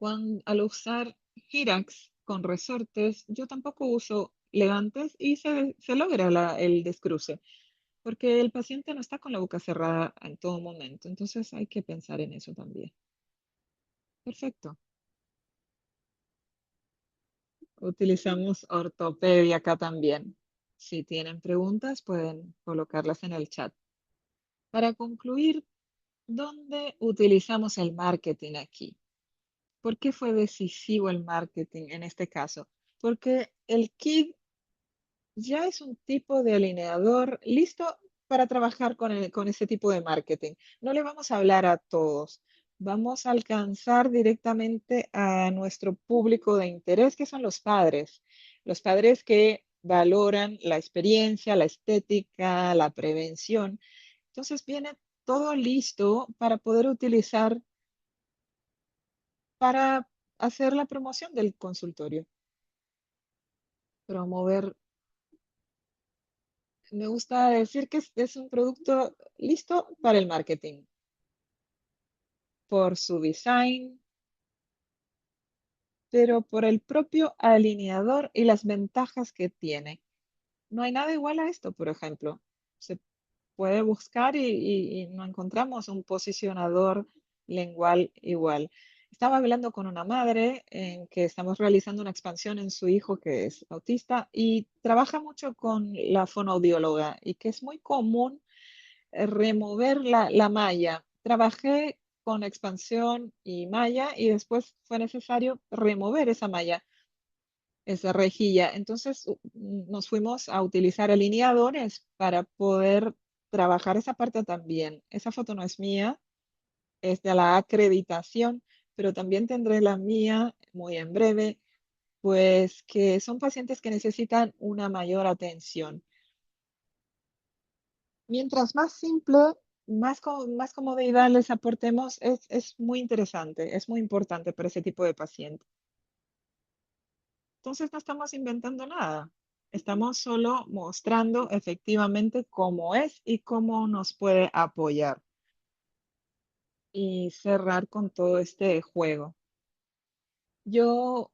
Al usar Girax con resortes, yo tampoco uso levantes y se logra el descruce, porque el paciente no está con la boca cerrada en todo momento. Entonces hay que pensar en eso también. Perfecto. Utilizamos ortopedia acá también. Si tienen preguntas, pueden colocarlas en el chat. Para concluir, ¿dónde utilizamos el marketing aquí? ¿Por qué fue decisivo el marketing en este caso? Porque el kit ya es un tipo de alineador listo para trabajar con ese tipo de marketing. No le vamos a hablar a todos. Vamos a alcanzar directamente a nuestro público de interés, que son los padres. Los padres que valoran la experiencia, la estética, la prevención. Entonces viene todo listo para poder utilizar para hacer la promoción del consultorio. Promover, me gusta decir que es un producto listo para el marketing, por su design, pero por el propio alineador y las ventajas que tiene. No hay nada igual a esto, por ejemplo. Se puede buscar y no encontramos un posicionador lengual igual. Estaba hablando con una madre en que estamos realizando una expansión en su hijo que es autista y trabaja mucho con la fonoaudióloga y que es muy común remover la malla. Trabajé con expansión y malla y después fue necesario remover esa malla, esa rejilla. Entonces nos fuimos a utilizar alineadores para poder trabajar esa parte también. Esa foto no es mía, es de la acreditación, pero también tendré la mía muy en breve, pues que son pacientes que necesitan una mayor atención. Mientras más simple, más comodidad les aportemos, es muy interesante, es muy importante para ese tipo de paciente. Entonces no estamos inventando nada, estamos solo mostrando efectivamente cómo es y cómo nos puede apoyar y cerrar con todo este juego. Yo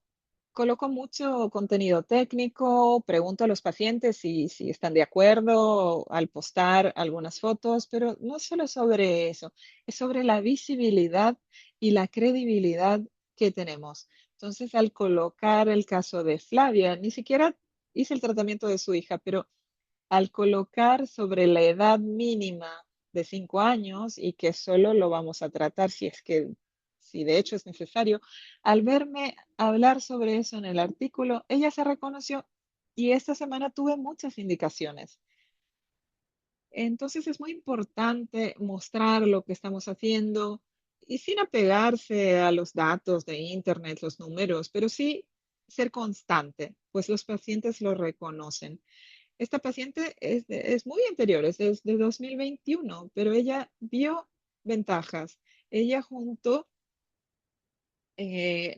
coloco mucho contenido técnico, pregunto a los pacientes si están de acuerdo al postar algunas fotos, pero no es solo sobre eso, es sobre la visibilidad y la credibilidad que tenemos. Entonces, al colocar el caso de Flavia, ni siquiera hice el tratamiento de su hija, pero al colocar sobre la edad mínima de 5 años y que solo lo vamos a tratar si de hecho es necesario, al verme hablar sobre eso en el artículo, ella se reconoció y esta semana tuve muchas indicaciones. Entonces es muy importante mostrar lo que estamos haciendo y sin apegarse a los datos de Internet, los números, pero sí ser constante, pues los pacientes lo reconocen. Esta paciente es muy anterior, es de 2021, pero ella vio ventajas. Ella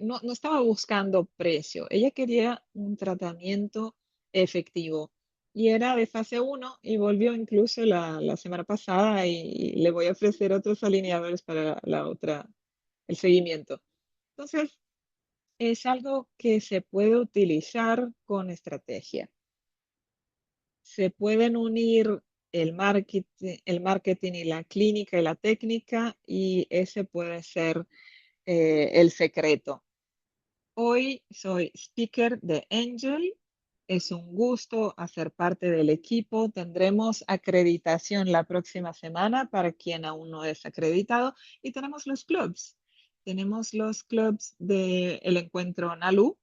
no estaba buscando precio, ella quería un tratamiento efectivo y era de fase uno y volvió incluso la semana pasada y le voy a ofrecer otros alineadores para la otra el seguimiento. Entonces, es algo que se puede utilizar con estrategia. Se pueden unir el marketing y la clínica y la técnica y ese puede ser el secreto. Hoy soy speaker de Angel. Es un gusto hacer parte del equipo. Tendremos acreditación la próxima semana para quien aún no es acreditado. Y tenemos los clubs. Tenemos los clubs del encuentro NALU,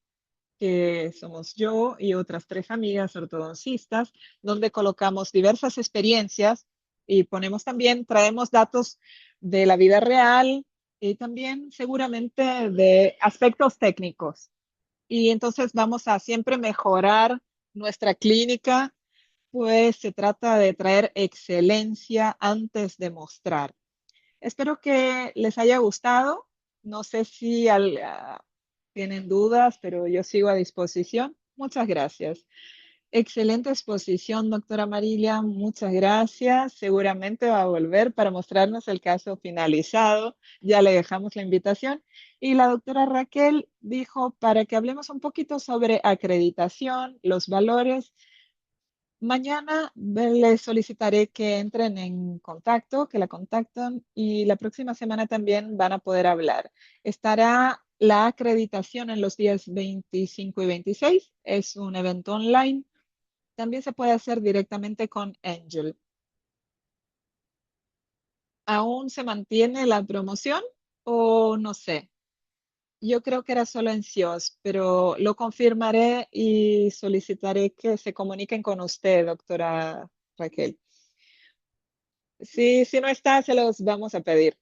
que somos yo y otras 3 amigas ortodoncistas, donde colocamos diversas experiencias y ponemos también, traemos datos de la vida real y también seguramente de aspectos técnicos. Y entonces vamos a siempre mejorar nuestra clínica, pues se trata de traer excelencia antes de mostrar. Espero que les haya gustado. No sé si tienen dudas, pero yo sigo a disposición. Muchas gracias. Excelente exposición, doctora Marilia. Muchas gracias. Seguramente va a volver para mostrarnos el caso finalizado. Ya le dejamos la invitación. Y la doctora Raquel dijo para que hablemos un poquito sobre acreditación, los valores. Mañana les solicitaré que entren en contacto, que la contacten y la próxima semana también van a poder hablar. Estará la acreditación en los días 25 y 26. Es un evento online. También se puede hacer directamente con Angel. ¿Aún se mantiene la promoción o no sé? Yo creo que era solo en CIOS, pero lo confirmaré y solicitaré que se comuniquen con usted, doctora Raquel. Sí, si no está, se los vamos a pedir.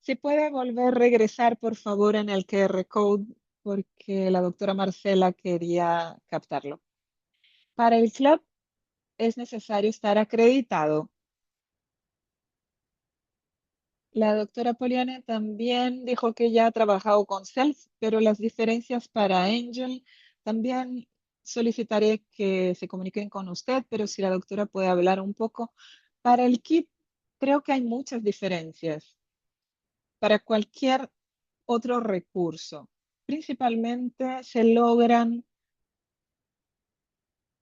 Si puede volver a regresar, por favor, en el QR code, porque la doctora Marcela quería captarlo. Para el club es necesario estar acreditado. La doctora Poliane también dijo que ya ha trabajado con Self, pero las diferencias para Angel también solicitaré que se comuniquen con usted, pero si la doctora puede hablar un poco. Para el kit, creo que hay muchas diferencias. Para cualquier otro recurso, principalmente se logran,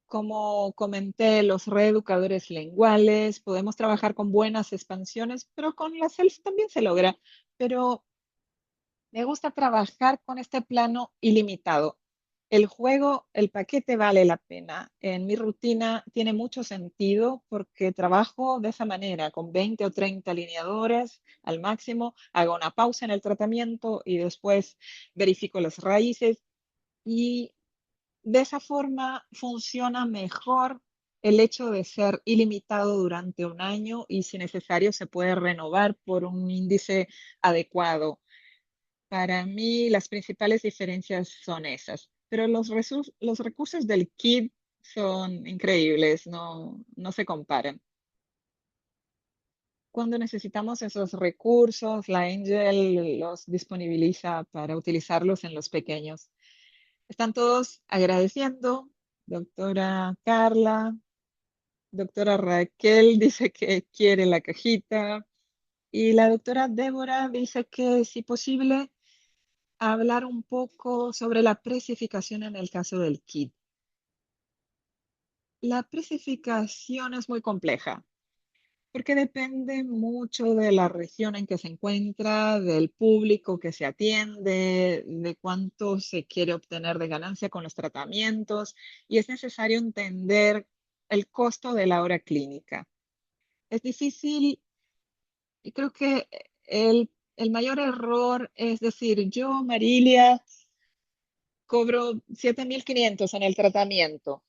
como comenté, los reeducadores linguales, podemos trabajar con buenas expansiones, pero con la Self también se logra. Pero me gusta trabajar con este plano ilimitado. El juego, el paquete vale la pena. En mi rutina tiene mucho sentido porque trabajo de esa manera, con 20 o 30 alineadores al máximo, hago una pausa en el tratamiento y después verifico las raíces y de esa forma funciona mejor el hecho de ser ilimitado durante un año y si necesario se puede renovar por un índice adecuado. Para mí, las principales diferencias son esas, pero los recursos del kit son increíbles, no se comparan. Cuando necesitamos esos recursos, la Angel los disponibiliza para utilizarlos en los pequeños. Están todos agradeciendo. Doctora Carla, doctora Raquel dice que quiere la cajita y la doctora Débora dice que si posible hablar un poco sobre la precificación en el caso del kit. La precificación es muy compleja porque depende mucho de la región en que se encuentra, del público que se atiende, de cuánto se quiere obtener de ganancia con los tratamientos y es necesario entender el costo de la hora clínica. Es difícil y creo que el mayor error es decir, yo, Marilia, cobro 7.500 en el tratamiento,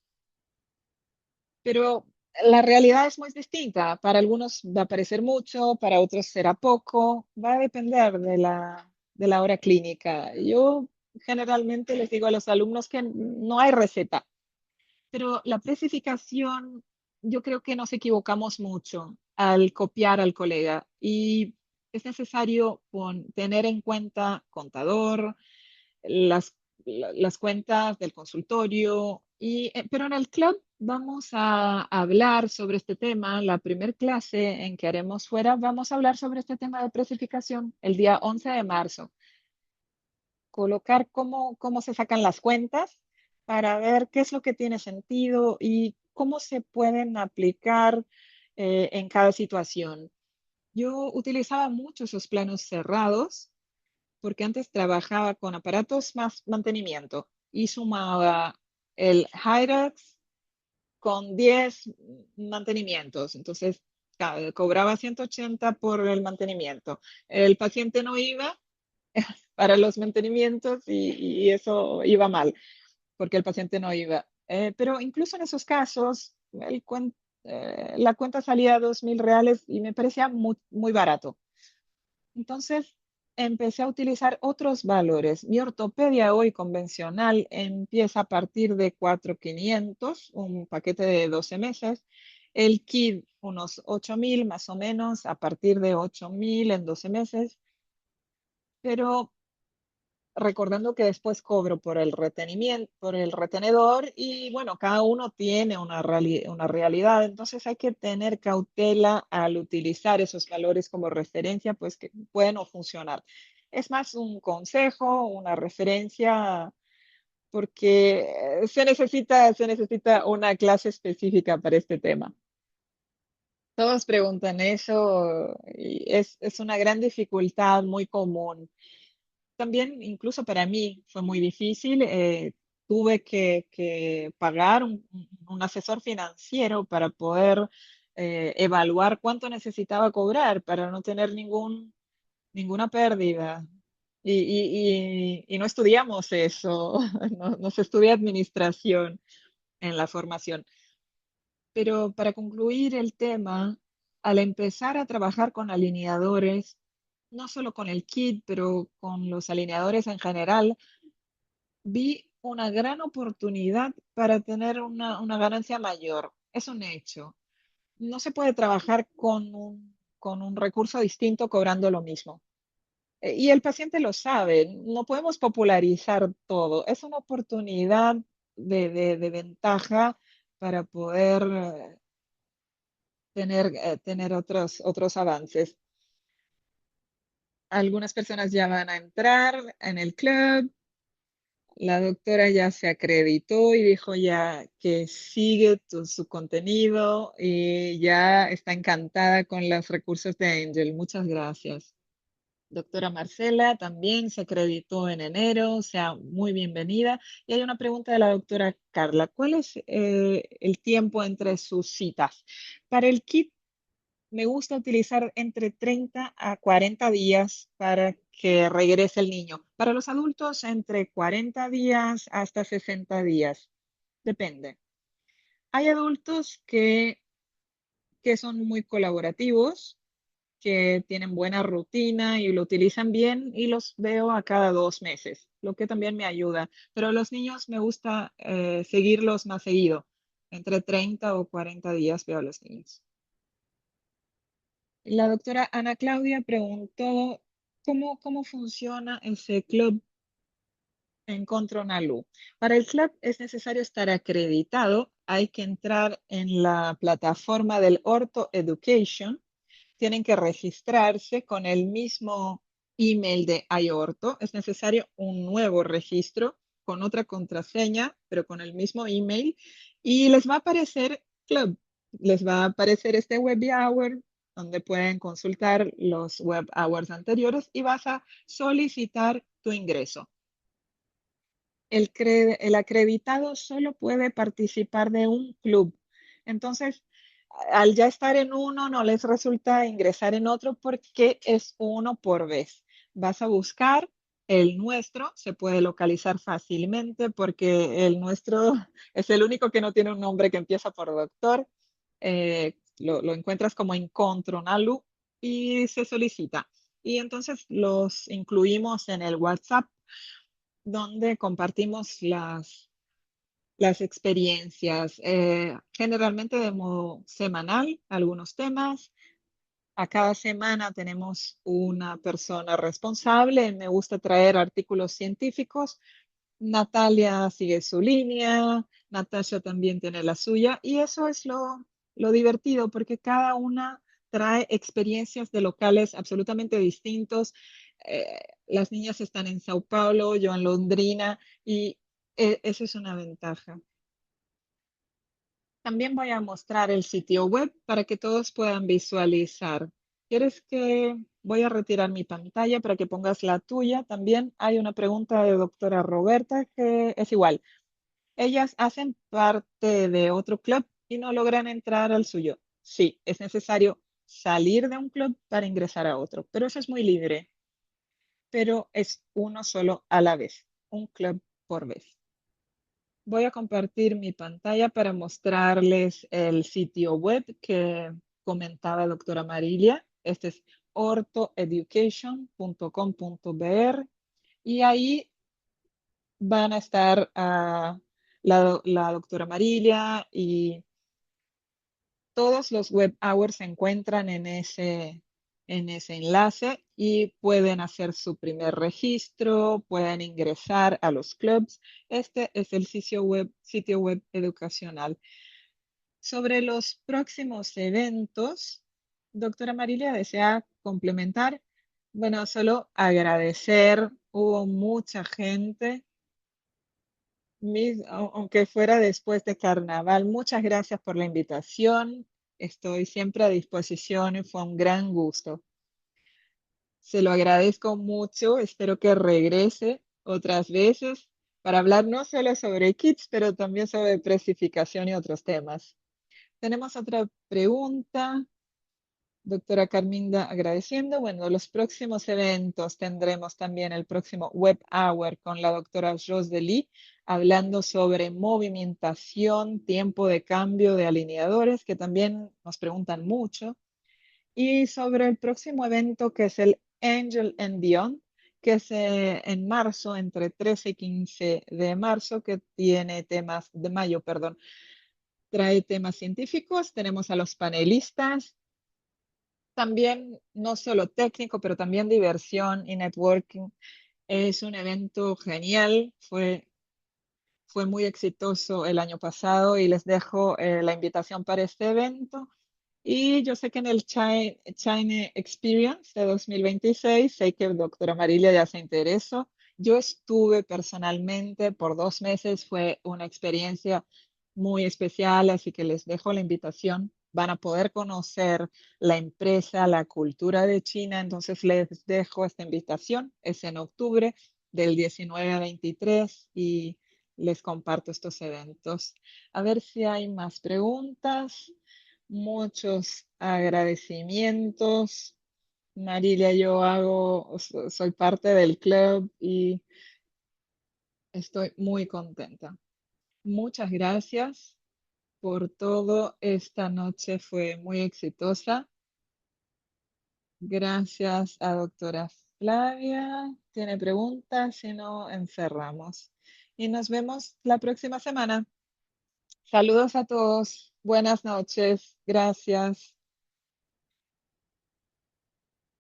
pero la realidad es muy distinta. Para algunos va a parecer mucho, para otros será poco, va a depender de la hora clínica. Yo generalmente les digo a los alumnos que no hay receta, pero la precificación, yo creo que nos equivocamos mucho al copiar al colega y es necesario tener en cuenta contador, las las cuentas del consultorio, pero en el club vamos a hablar sobre este tema. La primer clase en que haremos fuera, vamos a hablar sobre este tema de precificación el día 11 de marzo. Colocar cómo se sacan las cuentas para ver qué es lo que tiene sentido y cómo se pueden aplicar en cada situación. Yo utilizaba mucho esos planos cerrados porque antes trabajaba con aparatos más mantenimiento y sumaba el Hyrax con 10 mantenimientos. Entonces, cobraba 180 por el mantenimiento. El paciente no iba para los mantenimientos y eso iba mal porque el paciente no iba. Pero incluso en esos casos, la cuenta salía a 2.000 reales y me parecía muy barato. Entonces empecé a utilizar otros valores. Mi ortopedia hoy convencional empieza a partir de 4.500, un paquete de 12 meses. El KID unos 8.000 más o menos, a partir de 8.000 en 12 meses. Pero recordando que después cobro por el retenimiento, por el retenedor y bueno, cada uno tiene una realidad, entonces hay que tener cautela al utilizar esos valores como referencia, pues que pueden no funcionar. Es más un consejo, una referencia, porque se necesita una clase específica para este tema. Todos preguntan eso y es una gran dificultad muy común. También, incluso para mí, fue muy difícil. Tuve que pagar un asesor financiero para poder evaluar cuánto necesitaba cobrar para no tener ninguna pérdida. Y no estudiamos eso, no se estudia administración en la formación. Pero para concluir el tema, al empezar a trabajar con alineadores, no solo con el kit, pero con los alineadores en general, vi una gran oportunidad para tener una ganancia mayor. Es un hecho. No se puede trabajar con un recurso distinto cobrando lo mismo. Y el paciente lo sabe. No podemos popularizar todo. Es una oportunidad de ventaja para poder tener otros avances. Algunas personas ya van a entrar en el club. La doctora ya se acreditó y dijo ya que sigue su contenido y ya está encantada con los recursos de Angel. Muchas gracias. Doctora Marcela también se acreditó en enero, sea muy bienvenida. Y hay una pregunta de la doctora Carla. ¿Cuál es el tiempo entre sus citas? Para el kit me gusta utilizar entre 30 a 40 días para que regrese el niño. Para los adultos, entre 40 días hasta 60 días. Depende. Hay adultos que son muy colaborativos, que tienen buena rutina y lo utilizan bien y los veo a cada 2 meses, lo que también me ayuda. Pero los niños me gusta seguirlos más seguido. Entre 30 o 40 días veo a los niños. La doctora Ana Claudia preguntó cómo funciona ese club Encontro Nalu. Para el club es necesario estar acreditado. Hay que entrar en la plataforma del Ortho Education. Tienen que registrarse con el mismo email de iOrtho. Es necesario un nuevo registro con otra contraseña, pero con el mismo email. Y les va a aparecer club. Les va a aparecer este web hour donde pueden consultar los web hours anteriores y vas a solicitar tu ingreso. El acreditado solo puede participar de un club. Entonces, al ya estar en uno, no les resulta ingresar en otro porque es uno por vez. Vas a buscar el nuestro, se puede localizar fácilmente porque el nuestro es el único que no tiene un nombre que empieza por doctor. Lo encuentras como Encontro Nalu y se solicita. Y entonces los incluimos en el WhatsApp donde compartimos las experiencias, generalmente de modo semanal, algunos temas. A cada semana tenemos una persona responsable. Me gusta traer artículos científicos Natalia sigue su línea, Natasha también tiene la suya, y eso es lo divertido, porque cada una trae experiencias de locales absolutamente distintos. Las niñas están en Sao Paulo, yo en Londrina, y eso es una ventaja. También voy a mostrar el sitio web para que todos puedan visualizar. ¿Quieres que voy a retirar mi pantalla para que pongas la tuya? También hay una pregunta de doctora Roberta que es igual. Ellas hacen parte de otro club y no logran entrar al suyo. Sí, es necesario salir de un club para ingresar a otro, pero eso es muy libre, pero es uno solo a la vez, un club por vez. Voy a compartir mi pantalla para mostrarles el sitio web que comentaba la doctora Marilia. Este es ortoeducation.com.br y ahí van a estar la doctora Marilia y todos los web hours se encuentran en ese enlace y pueden hacer su primer registro, pueden ingresar a los clubs. Este es el sitio web educacional. Sobre los próximos eventos, doctora Marilia, ¿desea complementar? Bueno, solo agradecer, hubo mucha gente aunque fuera después de carnaval. Muchas gracias por la invitación. Estoy siempre a disposición y fue un gran gusto. Se lo agradezco mucho. Espero que regrese otras veces para hablar no solo sobre kits, pero también sobre precificación y otros temas. Tenemos otra pregunta. Doctora Carminda, agradeciendo. Bueno, los próximos eventos tendremos también el próximo Web Hour con la doctora Lee hablando sobre movimentación, tiempo de cambio de alineadores, que también nos preguntan mucho, y sobre el próximo evento que es el Angel and Beyond, que es en marzo, entre 13 y 15 de marzo, que tiene temas, de mayo, perdón, trae temas científicos. Tenemos a los panelistas también no solo técnico, pero también diversión y networking. Es un evento genial, fue muy exitoso el año pasado y les dejo la invitación para este evento. Y yo sé que en el China Experience de 2026, sé que el doctora Marilia ya se interesó. Yo estuve personalmente por 2 meses, fue una experiencia muy especial, así que les dejo la invitación. Van a poder conocer la empresa, la cultura de China, entonces les dejo esta invitación. Es en octubre del 19 a 23 y les comparto estos eventos. A ver si hay más preguntas. Muchos agradecimientos. Marilia, soy parte del club y estoy muy contenta. Muchas gracias por todo. Esta noche fue muy exitosa. Gracias a doctora Flavia. ¿Tiene preguntas? Si no, encerramos. Y nos vemos la próxima semana. Saludos a todos. Buenas noches. Gracias.